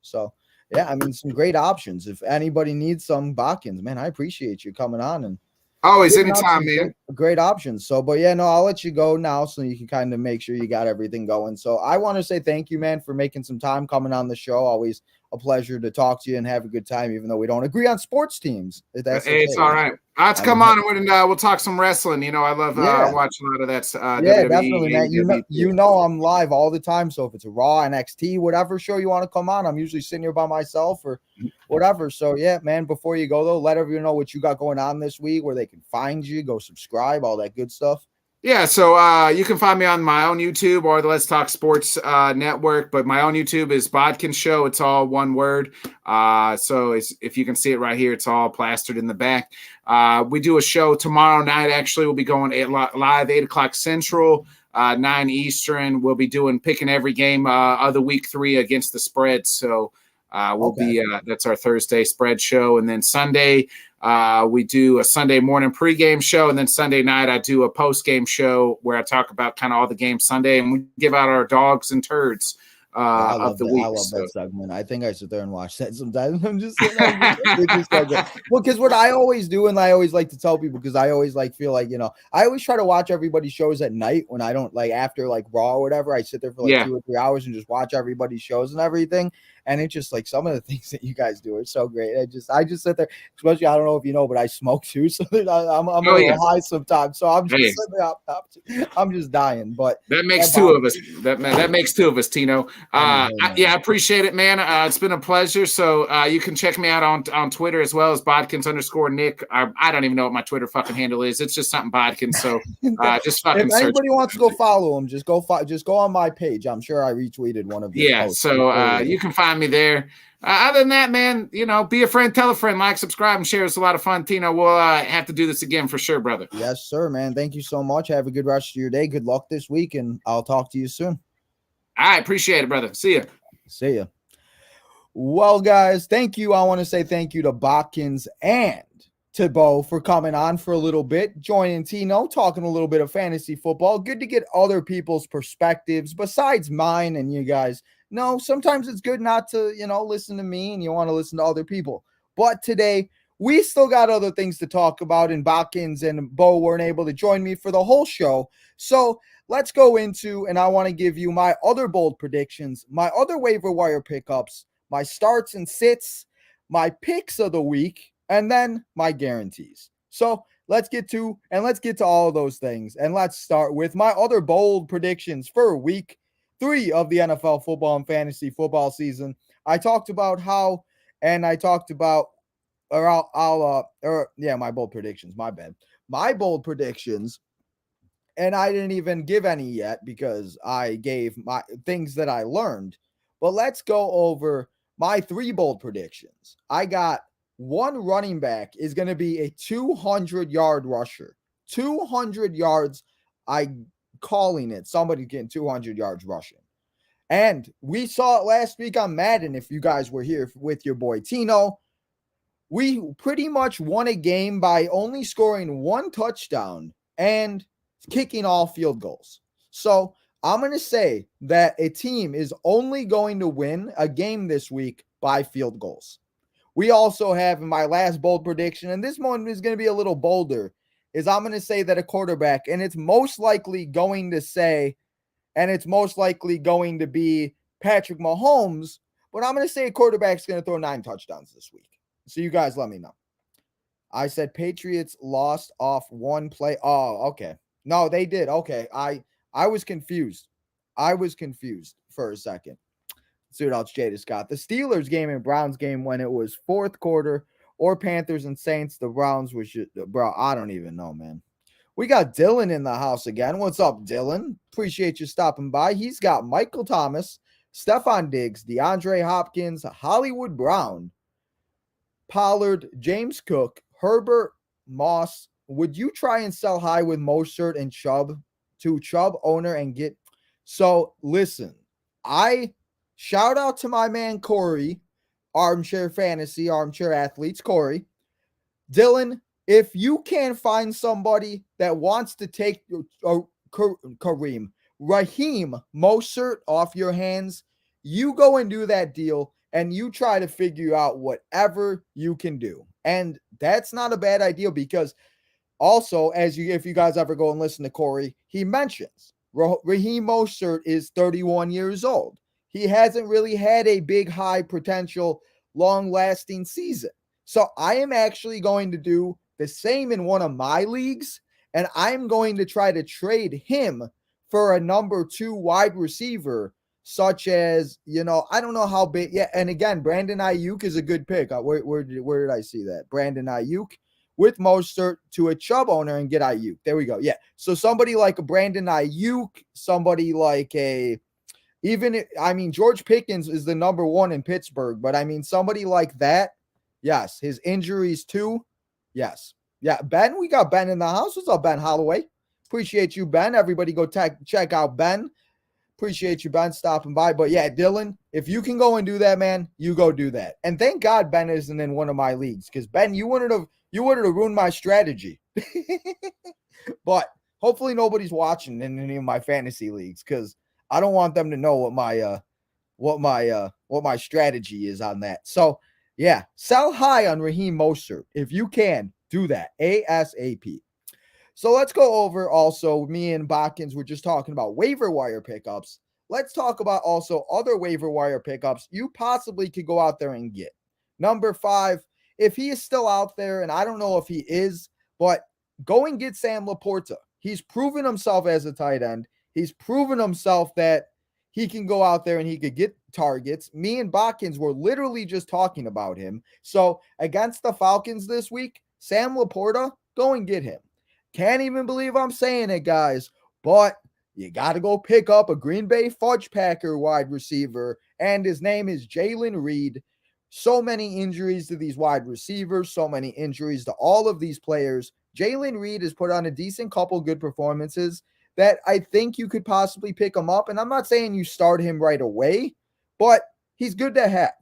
Speaker 1: some great options. If anybody needs some Botkins, man, I appreciate you coming on and
Speaker 3: always anytime, man.
Speaker 1: Great options. So, but yeah, no, I'll let you go now so you can kind of make sure you got everything going. So I want to say thank you, man, for making some time coming on the show. Always a pleasure to talk to you and have a good time, even though we don't agree on sports teams.
Speaker 3: It's all right. Let's come on and we'll talk some wrestling. I love watching a lot of that. WWE,
Speaker 1: definitely, man. I'm live all the time. So if it's a Raw, NXT, whatever show you want to come on, I'm usually sitting here by myself or whatever. So yeah, man, before you go though, let everyone know what you got going on this week, where they can find you, go subscribe, all that good stuff.
Speaker 3: Yeah, so you can find me on my own YouTube or the Let's Talk Sports network, but my own YouTube is Bodkin Show. It's all one word. So if you can see it right here, it's all plastered in the back. We do a show tomorrow night. Actually, we'll be going live 8 o'clock Central, 9 Eastern. We'll be picking every game of the week 3 against the spread. So that's our Thursday spread show. And then Sunday, we do a Sunday morning pregame show. And then Sunday night, I do a post-game show where I talk about kind of all the games Sunday, and we give out our dogs and turds of the week.
Speaker 1: I love that segment. I think I sit there and watch that sometimes. I'm just sitting there. Well, because what I always do, and I always like to tell people, because I always feel like, I always try to watch everybody's shows at night when I don't after Raw or whatever. I sit there for 2 or 3 hours and just watch everybody's shows and everything. And it's just some of the things that you guys do are so great. I just sit there, especially, I don't know if you know, but I smoke too. So I'm a little high sometimes. So I'm just sitting there, I'm just dying. But
Speaker 3: that makes two of us. That makes two of us, Tino. I appreciate it, man. It's been a pleasure. So you can check me out on Twitter as well as Bodkins_Nick. I don't even know what my Twitter fucking handle is. It's just something Bodkins. So just fucking
Speaker 1: if anybody wants to go follow him, just go on my page. I'm sure I retweeted one of your posts.
Speaker 3: So you can find me there. Other than that, man, be a friend, tell a friend, like, subscribe, and share. It's a lot of fun. Tino, we'll have to do this again for sure, brother.
Speaker 1: Yes, sir, man. Thank you so much. Have a good rest of your day. Good luck this week, and I'll talk to you soon.
Speaker 3: I appreciate it, brother. See ya.
Speaker 1: See ya. Well, guys, thank you. I want to say thank you to Botkins and to Bo for coming on for a little bit, joining Tino, talking a little bit of fantasy football. Good to get other people's perspectives besides mine and you guys. No, sometimes it's good not to, listen to me and you want to listen to other people. But today we still got other things to talk about, and Botkins and Bo weren't able to join me for the whole show. So let's go into, and I want to give you my other bold predictions, my other waiver wire pickups, my starts and sits, my picks of the week, and then my guarantees. So let's get to all of those things. And let's start with my other bold predictions for week 3 of the NFL football and fantasy football season. I talked about my bold predictions, my bad. My bold predictions, and I didn't even give any yet because I gave my things that I learned. But let's go over my 3 bold predictions. I got one running back is going to be a 200-yard rusher. 200 yards, I'm calling it. Somebody getting 200 yards rushing. And we saw it last week on Madden, if you guys were here with your boy Tino. We pretty much won a game by only scoring 1 touchdown and kicking all field goals. So I'm going to say that a team is only going to win a game this week by field goals. We also have in my last bold prediction, and this one is going to be a little bolder, is I'm going to say that a quarterback, and it's most likely going to be Patrick Mahomes, but I'm going to say a quarterback's going to throw 9 touchdowns this week. So you guys let me know. I said Patriots lost off 1 play. Oh, okay. No, they did. Okay. I was confused. For a second. Let's see what else Jada got. The Steelers game and Browns game when it was 4th quarter, or Panthers and Saints. The Browns was I don't even know, man. We got Dylan in the house again. What's up, Dylan? Appreciate you stopping by. He's got Michael Thomas, Stephon Diggs, DeAndre Hopkins, Hollywood Brown, Pollard, James Cook, Herbert, Moss. Would you try and sell high with Mostert and Chubb to Chubb owner and get? So listen, I shout out to my man Corey, Armchair Fantasy, Armchair Athletes, Corey. Dylan, if you can find somebody that wants to take Raheem Mostert off your hands, you go and do that deal, and you try to figure out whatever you can do. And that's not a bad idea, because also, if you guys ever go and listen to Corey, he mentions Raheem Mostert is 31 years old. He hasn't really had a big, high potential, long-lasting season. So I am actually going to do the same in one of my leagues, and I'm going to try to trade him for a number 2 wide receiver, such as, I don't know how big. Yeah, and again, Brandon Ayuk is a good pick. Where did I see that? Brandon Ayuk with Mostert to a Chubb owner and get Ayuk. There we go. Yeah. So somebody like a Brandon Ayuk, somebody like George Pickens is the number 1 in Pittsburgh, but somebody like that. Yes. His injuries too. Yes. Yeah. Ben, we got Ben in the house. What's up, Ben Holloway? Appreciate you, Ben. Everybody go check out Ben. Appreciate you, Ben, stopping by. But yeah, Dylan, if you can go and do that, man, you go do that. And thank God Ben isn't in one of my leagues, because Ben, you wanted to ruin my strategy. But hopefully nobody's watching in any of my fantasy leagues, because I don't want them to know what my strategy is on that. So yeah, sell high on Raheem Mostert if you can. Do that ASAP. So let's go over also, me and Botkins were just talking about waiver wire pickups. Let's talk about also other waiver wire pickups you possibly could go out there and get. Number 5, if he is still out there, and I don't know if he is, but go and get Sam Laporta. He's proven himself as a tight end. He's proven himself that he can go out there and he could get targets. Me and Botkins were literally just talking about him. So against the Falcons this week, Sam Laporta, go and get him. Can't even believe I'm saying it, guys, but you got to go pick up a Green Bay Fudge Packer wide receiver, and his name is Jalen Reed. So many injuries to these wide receivers, so many injuries to all of these players. Jalen Reed has put on a decent couple good performances that I think you could possibly pick him up, and I'm not saying you start him right away, but he's good to have.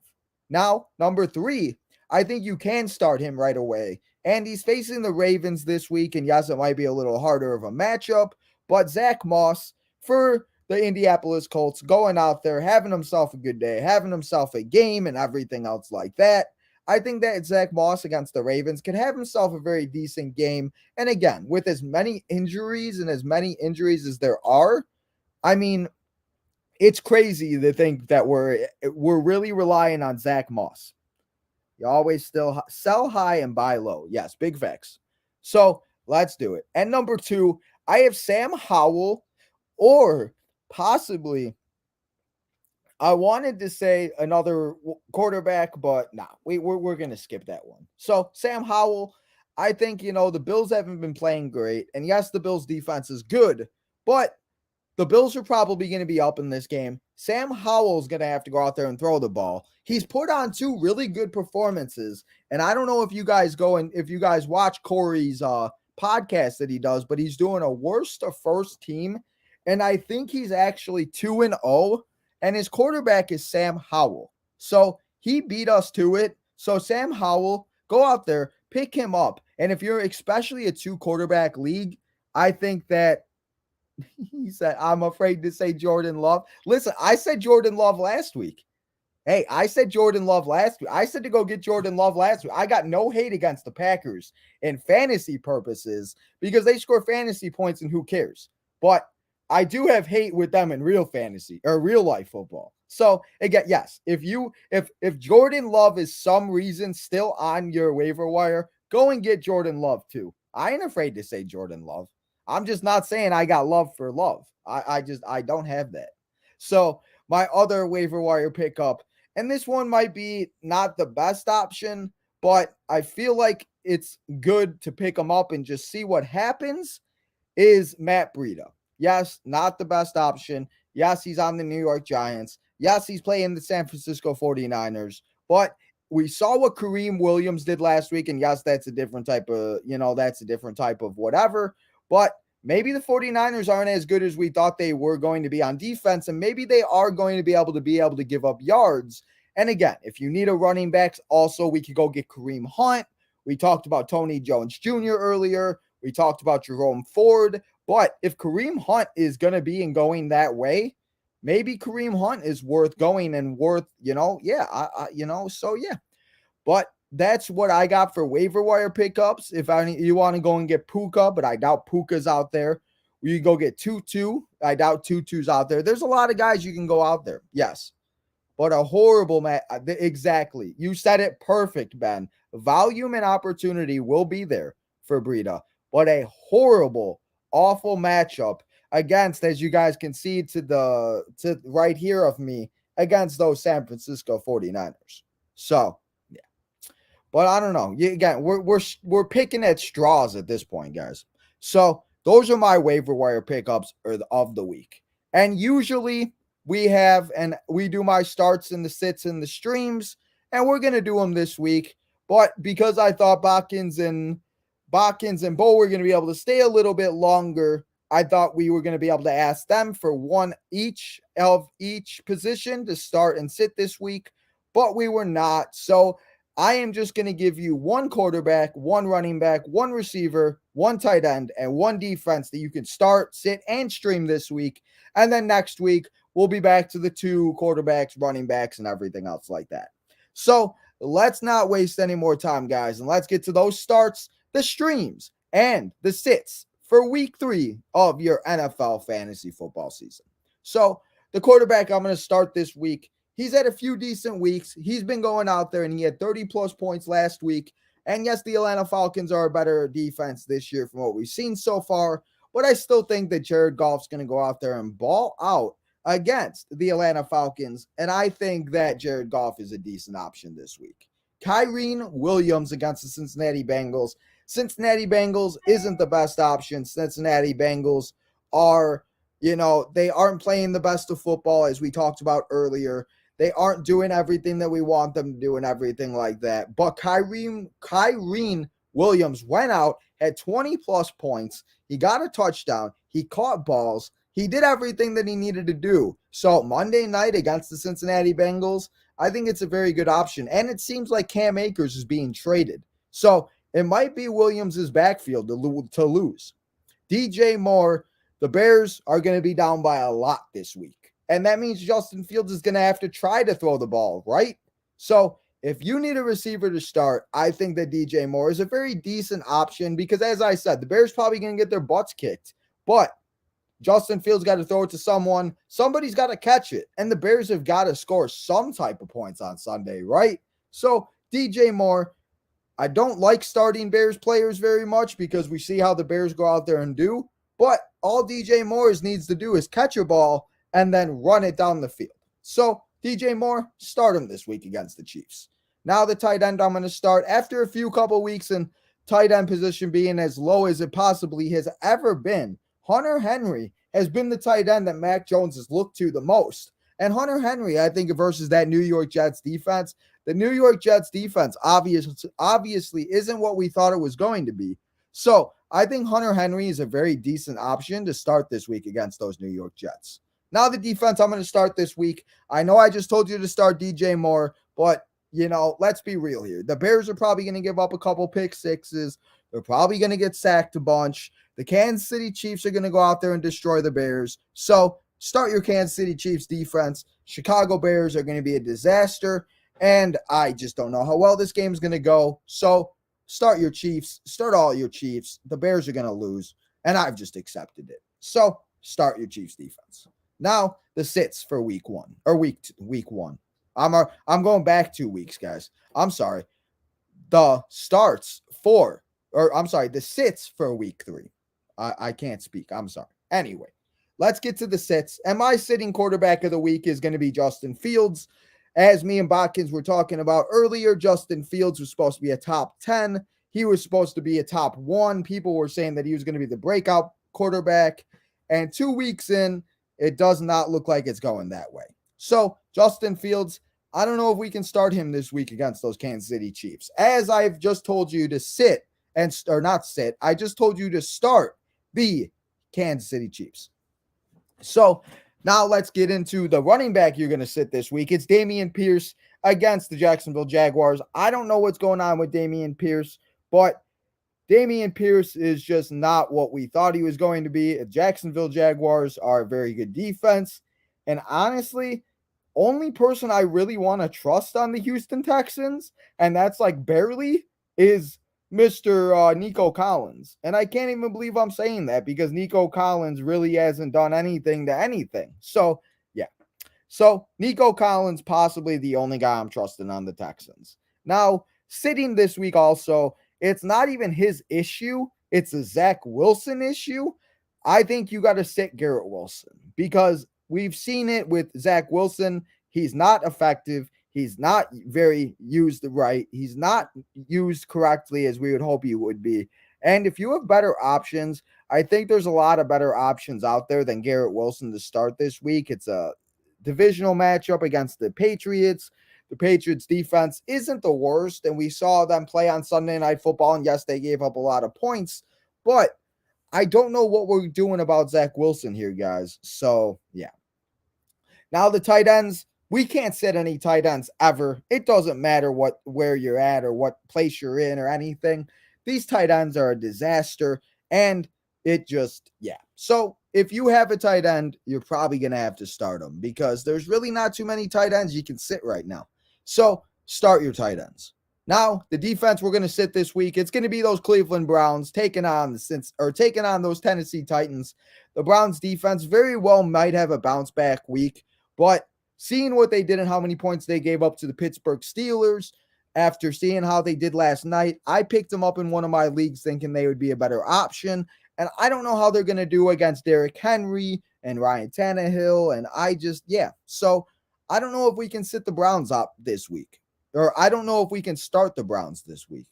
Speaker 1: Now, number 3, I think you can start him right away. And he's facing the Ravens this week. And yes, it might be a little harder of a matchup, but Zach Moss for the Indianapolis Colts going out there, having himself a good day, having himself a game and everything else like that. I think that Zach Moss against the Ravens could have himself a very decent game. And again, with as many injuries as there are, I mean, it's crazy to think that we're really relying on Zach Moss. You always still sell high and buy low. Yes, big facts. So let's do it. And number 2, I have Sam Howell, or possibly I wanted to say another quarterback, but nah, we're going to skip that one. So Sam Howell, I think, the Bills haven't been playing great. And yes, the Bills defense is good, but the Bills are probably going to be up in this game. Sam Howell's going to have to go out there and throw the ball. He's put on 2 really good performances. And I don't know if you guys watch Corey's podcast that he does, but he's doing a worst to first team. And I think he's actually 2-0. And his quarterback is Sam Howell. So he beat us to it. So Sam Howell, go out there, pick him up. And if you're especially a 2-quarterback league, I think that he said, I'm afraid to say Jordan Love. Listen, I said Jordan Love last week. Hey, I said Jordan Love last week. I said to go get Jordan Love last week. I got no hate against the Packers in fantasy purposes because they score fantasy points and who cares? But I do have hate with them in real fantasy or real life football. So again, yes, if Jordan Love is some reason still on your waiver wire, go and get Jordan Love too. I ain't afraid to say Jordan Love. I'm just not saying I got love for love. I don't have that. So my other waiver wire pickup, and this one might be not the best option, but I feel like it's good to pick him up and just see what happens, is Matt Breida. Yes, not the best option. Yes, he's on the New York Giants. Yes, he's playing the San Francisco 49ers. But we saw what Kareem Williams did last week. And yes, that's a different type of whatever. But maybe the 49ers aren't as good as we thought they were going to be on defense. And maybe they are going to be able to give up yards. And again, if you need a running back, also we could go get Kareem Hunt. We talked about Tony Jones Jr. earlier. We talked about Jerome Ford. But if Kareem Hunt is going to be going that way, maybe Kareem Hunt is worth going and worth, so yeah. But that's what I got for waiver wire pickups. If you want to go and get Puka, but I doubt Puka's out there. You go get Tutu. I doubt Tutu's out there. There's a lot of guys you can go out there. Yes. But a horrible match. Exactly. You said it perfect, Ben. Volume and opportunity will be there for Breida. But a horrible, awful matchup against, as you guys can see to right here of me, against those San Francisco 49ers. So, yeah. But I don't know. Again, we're picking at straws at this point, guys. So, those are my waiver wire pickups of the week. And usually we do my starts and the sits and the streams, and we're going to do them this week. But because I thought Botkins and Bo were going to be able to stay a little bit longer, I thought we were going to be able to ask them for one each of each position to start and sit this week, but we were not. So I am just going to give you one quarterback, one running back, one receiver, one tight end, and one defense that you can start, sit, and stream this week. And then next week, we'll be back to the 2 quarterbacks, running backs, and everything else like that. So let's not waste any more time, guys, and let's get to those starts, the streams, and the sits for week 3 of your NFL fantasy football season. So the quarterback I'm going to start this week, he's had a few decent weeks. He's been going out there, and he had 30-plus points last week. And yes, the Atlanta Falcons are a better defense this year from what we've seen so far, but I still think that Jared Goff's going to go out there and ball out against the Atlanta Falcons, and I think that Jared Goff is a decent option this week. Kyren Williams against the Cincinnati Bengals. Cincinnati Bengals isn't the best option. Cincinnati Bengals are, they aren't playing the best of football, as we talked about earlier. They aren't doing everything that we want them to do and everything like that. But Kyren Williams went out, had 20-plus points. He got a touchdown. He caught balls. He did everything that he needed to do. So Monday night against the Cincinnati Bengals, I think it's a very good option. And it seems like Cam Akers is being traded. So it might be Williams' backfield to lose. DJ Moore, the Bears are going to be down by a lot this week. And that means Justin Fields is going to have to try to throw the ball, right? So if you need a receiver to start, I think that DJ Moore is a very decent option because, as I said, the Bears probably going to get their butts kicked. But Justin Fields got to throw it to someone. Somebody's got to catch it. And the Bears have got to score some type of points on Sunday, right? So DJ Moore, I don't like starting Bears players very much because we see how the Bears go out there and do. But all DJ Moore needs to do is catch a ball and then run it down the field. So DJ Moore, start him this week against the Chiefs. Now the tight end I'm going to start after a few couple weeks in tight end position being as low as it possibly has ever been. Hunter Henry has been the tight end that Mac Jones has looked to the most. And Hunter Henry, I think, versus that New York Jets defense, the New York Jets defense obviously isn't what we thought it was going to be. So I think Hunter Henry is a very decent option to start this week against those New York Jets. Now the defense I'm going to start this week. I know I just told you to start DJ Moore, but, let's be real here. The Bears are probably going to give up a couple pick sixes. They're probably going to get sacked a bunch. The Kansas City Chiefs are going to go out there and destroy the Bears. So start your Kansas City Chiefs defense. Chicago Bears are going to be a disaster, and I just don't know how well this game is going to go. So start your Chiefs. Start all your Chiefs. The Bears are going to lose, and I've just accepted it. So start your Chiefs defense. Now the sits for week one. I'm going back 2 weeks, guys. I'm sorry. The sits for week 3. I can't speak. I'm sorry. Anyway, let's get to the sits. And my sitting quarterback of the week is going to be Justin Fields. As me and Botkins were talking about earlier, Justin Fields was supposed to be a top 10. He was supposed to be a top 1. People were saying that he was going to be the breakout quarterback. And 2 weeks in, it does not look like it's going that way. So, Justin Fields, I don't know if we can start him this week against those Kansas City Chiefs. As I've just told you to I just told you to start the Kansas City Chiefs. So, now let's get into the running back you're going to sit this week. It's Dameon Pierce against the Jacksonville Jaguars. I don't know what's going on with Dameon Pierce, but Dameon Pierce is just not what we thought he was going to be. The Jacksonville Jaguars are a very good defense. And honestly, only person I really want to trust on the Houston Texans, and that's like barely, is Mr. Nico Collins. And I can't even believe I'm saying that because Nico Collins really hasn't done anything to anything. So, yeah. So, Nico Collins, possibly the only guy I'm trusting on the Texans. Now, sitting this week also, it's not even his issue. It's a Zach Wilson issue. I think you got to sit Garrett Wilson because we've seen it with Zach Wilson. He's not effective. He's not very used right. He's not used correctly as we would hope he would be. And if you have better options, I think there's a lot of better options out there than Garrett Wilson to start this week. It's a divisional matchup against the Patriots. The Patriots defense isn't the worst, and we saw them play on Sunday Night Football, and yes, they gave up a lot of points, but I don't know what we're doing about Zach Wilson here, guys. So, yeah. Now the tight ends, we can't sit any tight ends ever. It doesn't matter where you're at or what place you're in or anything. These tight ends are a disaster, and it just, yeah. So if you have a tight end, you're probably going to have to start them because there's really not too many tight ends you can sit right now. So start your tight ends. Now, the defense we're going to sit this week, it's going to be those Cleveland Browns taking on those Tennessee Titans. The Browns defense very well might have a bounce back week, but seeing what they did and how many points they gave up to the Pittsburgh Steelers, after seeing how they did last night, I picked them up in one of my leagues thinking they would be a better option. And I don't know how they're going to do against Derrick Henry and Ryan Tannehill. And So I don't know if we can sit the Browns up this week. Or I don't know if we can start the Browns this week.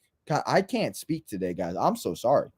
Speaker 1: I can't speak today, guys. I'm so sorry.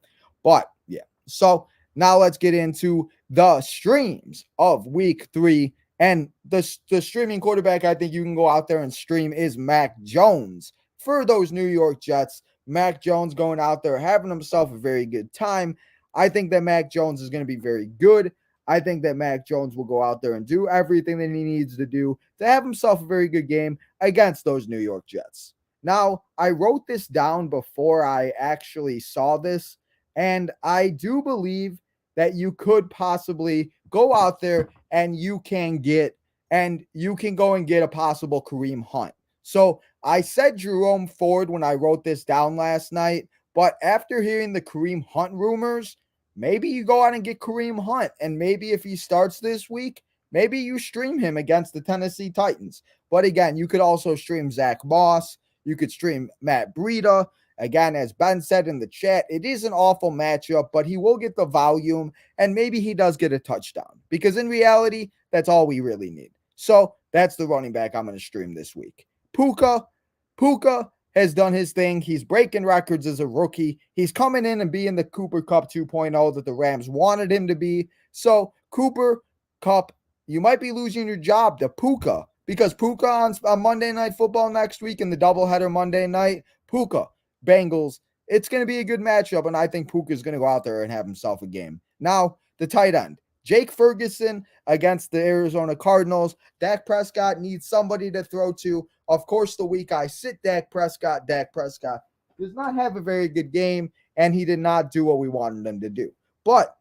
Speaker 1: But, yeah. So now let's get into the streams of week 3. And the streaming quarterback I think you can go out there and stream is Mac Jones. For those New York Jets, Mac Jones going out there having himself a very good time. I think that Mac Jones is going to be very good. I think that Mac Jones will go out there and do everything that he needs to do to have himself a very good game against those New York Jets. Now, I wrote this down before I actually saw this, and I do believe that you could possibly go out there and you can go and get a possible Kareem Hunt. So I said Jerome Ford when I wrote this down last night, but after hearing the Kareem Hunt rumors, maybe you go out and get Kareem Hunt. And maybe if he starts this week, maybe you stream him against the Tennessee Titans. But again, you could also stream Zach Moss. You could stream Matt Breida. Again, as Ben said in the chat, it is an awful matchup, but he will get the volume and maybe he does get a touchdown because in reality, that's all we really need. So that's the running back I'm going to stream this week. Puka has done his thing. He's breaking records as a rookie. He's coming in and being the Cooper Kupp 2.0 that the Rams wanted him to be. So Cooper Kupp, you might be losing your job to Puka because Puka on Monday Night Football next week in the doubleheader Monday night, Puka, Bengals, it's going to be a good matchup, and I think Puka is going to go out there and have himself a game. Now, the tight end, Jake Ferguson against the Arizona Cardinals. Dak Prescott needs somebody to throw to. Of course, the week I sit Dak Prescott does not have a very good game, and he did not do what we wanted him to do. But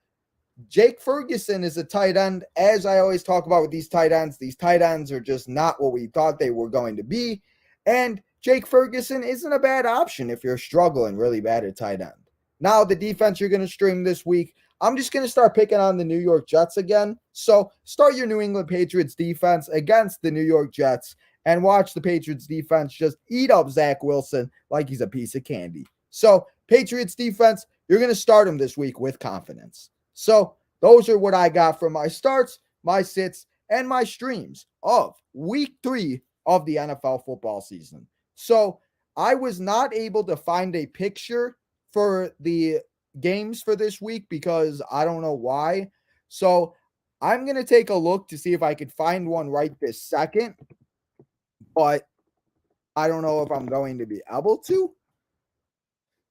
Speaker 1: Jake Ferguson is a tight end. As I always talk about with these tight ends are just not what we thought they were going to be. And Jake Ferguson isn't a bad option if you're struggling really bad at tight end. Now, the defense you're going to stream this week, I'm just going to start picking on the New York Jets again. So start your New England Patriots defense against the New York Jets and watch the Patriots defense just eat up Zach Wilson like he's a piece of candy. So Patriots defense, you're going to start him this week with confidence. So those are what I got from my starts, my sits, and my streams of week 3 of the NFL football season. So I was not able to find a picture for the games for this week because I don't know why. So I'm going to take a look to see if I could find one right this second, but I don't know if I'm going to be able to.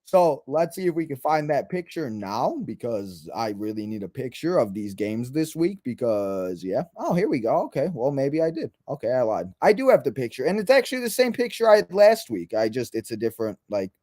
Speaker 1: So let's see if we can find that picture now because I really need a picture of these games this week because, yeah. Oh, here we go. Okay. Well, maybe I did. Okay, I lied. I do have the picture, and it's actually the same picture I had last week. It's a different,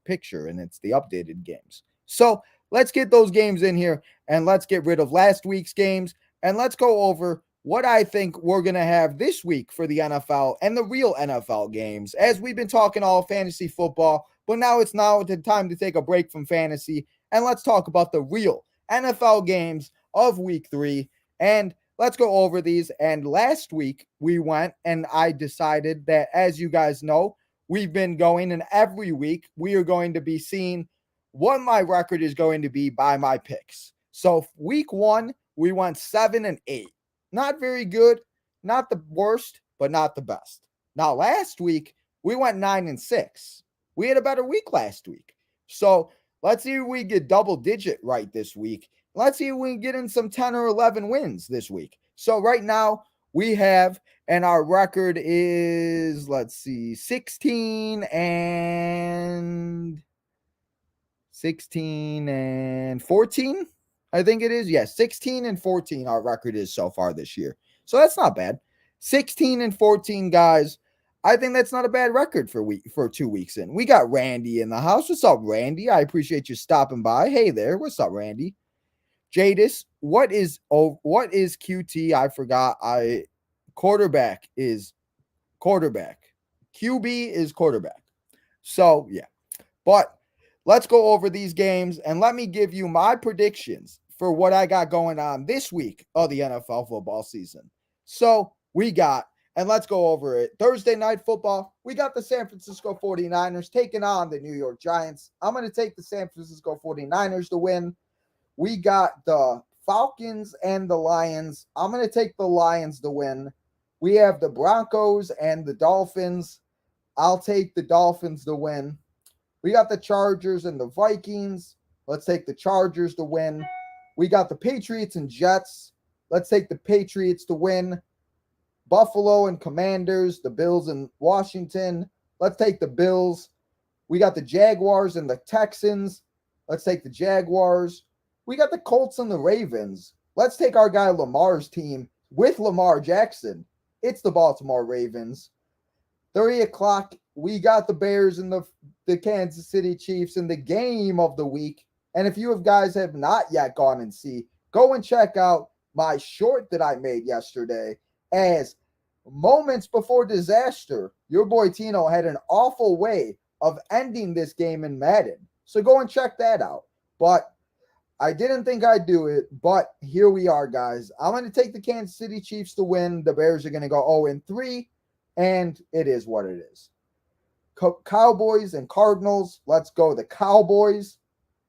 Speaker 1: picture, and it's the updated games. So let's get those games in here, and let's get rid of last week's games, and let's go over what I think we're going to have this week for the NFL and the real NFL games, as we've been talking all fantasy football. But now it's the time to take a break from fantasy, and let's talk about the real NFL games of week 3. And let's go over these. And last week we went, and I decided that, as you guys know, we've been going, and every week we are going to be seeing what my record is going to be by my picks. So week 1, we went 7-8. Not very good, not the worst, but not the best. Now, last week we went 9-6. We had a better week last week. So let's see if we get double digit right this week. Let's see if we can get in some 10 or 11 wins this week. So right now we have, and our record is, 16 and 14. I think it is. Yes, 16 and 14 our record is so far this year. So that's not bad. 16 and 14, guys. I think that's not a bad record for 2 weeks in. We got Randy in the house. What's up, Randy? I appreciate you stopping by. Hey there. What's up, Randy? Jadis, what is QT? I forgot. Quarterback is quarterback. QB is quarterback. So, yeah. But let's go over these games, and let me give you my predictions for what I got going on this week of the NFL football season. So we got, and let's go over it. Thursday night football, we got the San Francisco 49ers taking on the New York Giants. I'm going to take the San Francisco 49ers to win. We got the Falcons and the Lions. I'm going to take the Lions to win. We have the Broncos and the Dolphins. I'll take the Dolphins to win. We got the Chargers and the Vikings. Let's take the Chargers to win. We got the Patriots and Jets. Let's take the Patriots to win. Buffalo and Commanders, the Bills and Washington. Let's take the Bills. We got the Jaguars and the Texans. Let's take the Jaguars. We got the Colts and the Ravens. Let's take our guy Lamar's team with Lamar Jackson. It's the Baltimore Ravens. 3 o'clock, we got the Bears and the Kansas City Chiefs in the game of the week. And if you guys have not yet gone and go and check out my short that I made yesterday as Moments Before Disaster your boy Tino had an awful way of ending this game in Madden. So go and check that out. But I didn't think I'd do it, but here we are, guys. I'm going to take the Kansas City Chiefs to win. The Bears are going to go 0-3, and it is what it is. Cowboys and Cardinals. Let's go the Cowboys.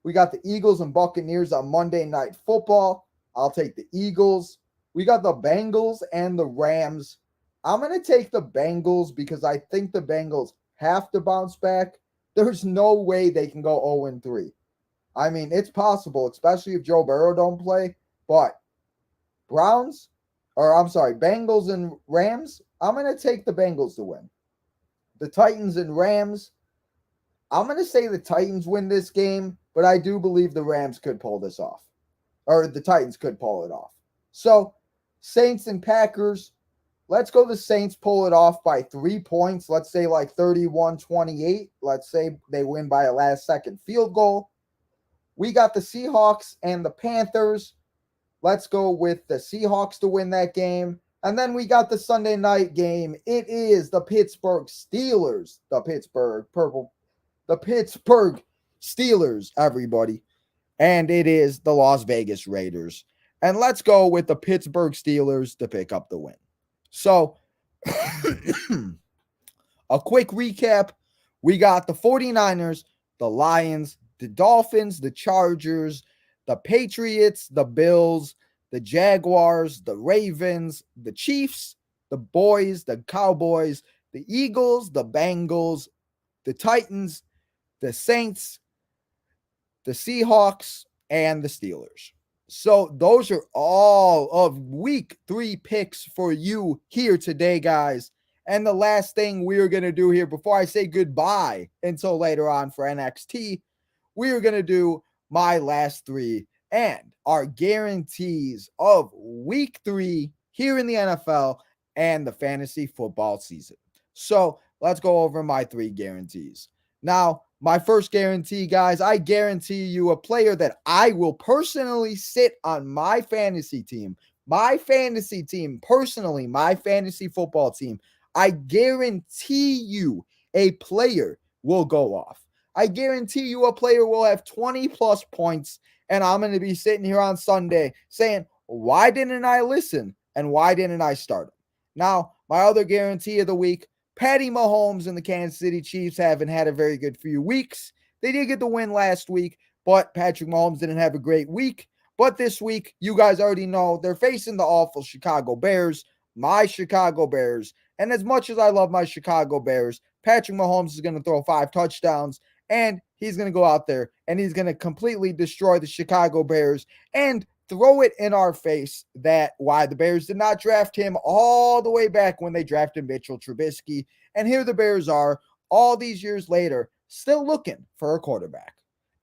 Speaker 1: We got the Eagles and Buccaneers on Monday Night Football. I'll take the Eagles. We got the Bengals and the Rams. I'm going to take the Bengals because I think the Bengals have to bounce back. There's no way they can go 0-3. I mean, it's possible, especially if Joe Burrow don't play. But Bengals and Rams, I'm going to take the Bengals to win. The Titans and Rams, I'm going to say the Titans win this game, but I do believe the Rams could pull this off. Or the Titans could pull it off. So, Saints and Packers, let's go the Saints pull it off by 3 points. Let's say like 31-28. Let's say they win by a last-second field goal. We got the Seahawks and the Panthers. Let's go with the Seahawks to win that game. And then we got the Sunday night game. It is the Pittsburgh Steelers. The Pittsburgh Steelers, everybody. And it is the Las Vegas Raiders. And let's go with the Pittsburgh Steelers to pick up the win. So, a quick recap. We got the 49ers, the Lions, the Dolphins, the Chargers, the Patriots, the Bills, the Jaguars, the Ravens, the Chiefs, the Boys, the Cowboys, the Eagles, the Bengals, the Titans, the Saints, the Seahawks, and the Steelers. So those are all of week 3 picks for you here today, guys. And the last thing we're going to do here before I say goodbye until later on for NXT, we are going to do my last 3 and our guarantees of week 3 here in the NFL and the fantasy football season. So let's go over my 3 guarantees. Now, my first guarantee, guys, I guarantee you a player that I will personally sit on my fantasy team. My fantasy team, personally, my fantasy football team. I guarantee you a player will go off. I guarantee you a player will have 20 plus points, and I'm going to be sitting here on Sunday saying, why didn't I listen and why didn't I start him? Now, my other guarantee of the week, Patty Mahomes and the Kansas City Chiefs haven't had a very good few weeks. They did get the win last week, but Patrick Mahomes didn't have a great week. But this week, you guys already know they're facing the awful Chicago Bears, my Chicago Bears. And as much as I love my Chicago Bears, Patrick Mahomes is going to throw 5 touchdowns. And he's going to go out there and he's going to completely destroy the Chicago Bears and throw it in our face that why the Bears did not draft him all the way back when they drafted Mitchell Trubisky. And here the Bears are all these years later, still looking for a quarterback.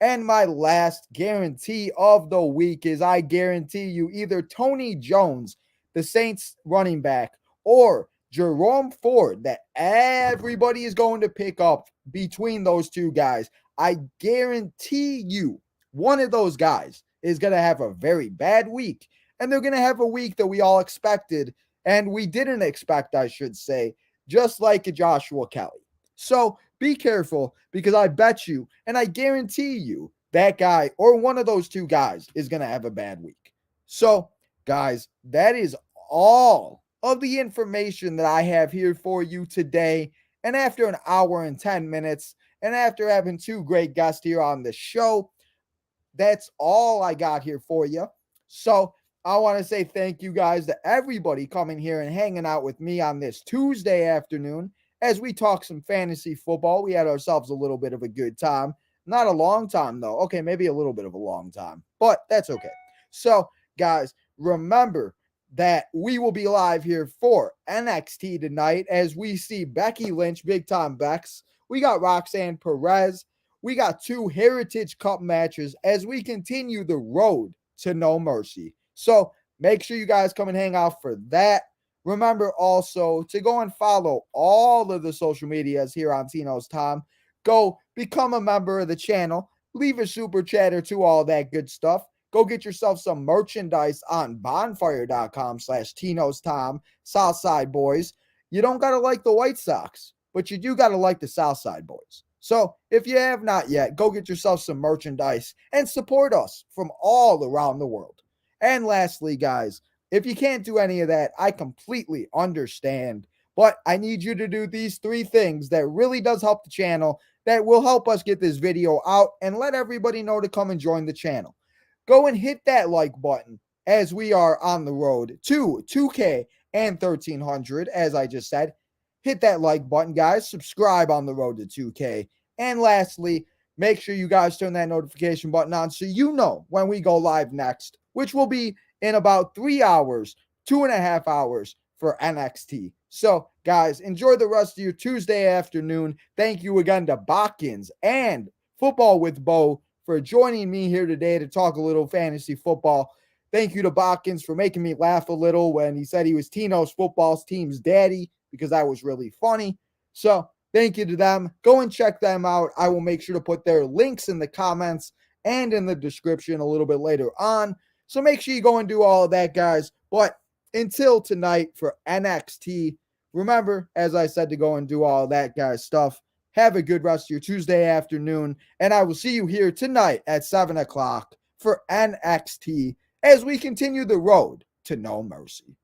Speaker 1: And my last guarantee of the week is I guarantee you either Tony Jones, the Saints running back, or Jerome Ford that everybody is going to pick up between those two guys. I guarantee you one of those guys is going to have a very bad week, and they're going to have a week that we all expected, and we didn't expect, I should say, just like Joshua Kelly. So be careful because I bet you, and I guarantee you, that guy or one of those two guys is going to have a bad week. So, guys, that is all of the information that I have here for you today. And after an hour and 10 minutes, and after having 2 great guests here on the show, that's all I got here for you. So I want to say thank you guys to everybody coming here and hanging out with me on this Tuesday afternoon as we talk some fantasy football. We had ourselves a little bit of a good time. Not a long time, though. Okay, maybe a little bit of a long time, but that's okay. So, guys, remember that we will be live here for NXT tonight as we see Becky Lynch, Big Time Bex. We got Roxanne Perez. We got 2 Heritage Cup matches as we continue the road to No Mercy. So make sure you guys come and hang out for that. Remember also to go and follow all of the social medias here on Tino's Time. Go become a member of the channel. Leave a super chat or 2, all that good stuff. Go get yourself some merchandise on bonfire.com/Tino's Time, Southside Boys. You don't got to like the White Sox, but you do got to like the Southside Boys. So if you have not yet, go get yourself some merchandise and support us from all around the world. And lastly, guys, if you can't do any of that, I completely understand. But I need you to do these 3 things that really does help the channel, that will help us get this video out and let everybody know to come and join the channel. Go and hit that like button as we are on the road to 2K and 1300, as I just said. Hit that like button, guys. Subscribe on the road to 2K. And lastly, make sure you guys turn that notification button on so you know when we go live next, which will be in about 3 hours, 2.5 hours for NXT. So, guys, enjoy the rest of your Tuesday afternoon. Thank you again to Botkins and Football with Bo for joining me here today to talk a little fantasy football. Thank you to Botkins for making me laugh a little when he said he was Tino's football team's daddy, because that was really funny. So, thank you to them. Go and check them out. I will make sure to put their links in the comments and in the description a little bit later on. So make sure you go and do all of that, guys. But until tonight for NXT, remember, as I said, to go and do all of that, guys, stuff. Have a good rest of your Tuesday afternoon. And I will see you here tonight at 7 o'clock for NXT as we continue the road to No Mercy.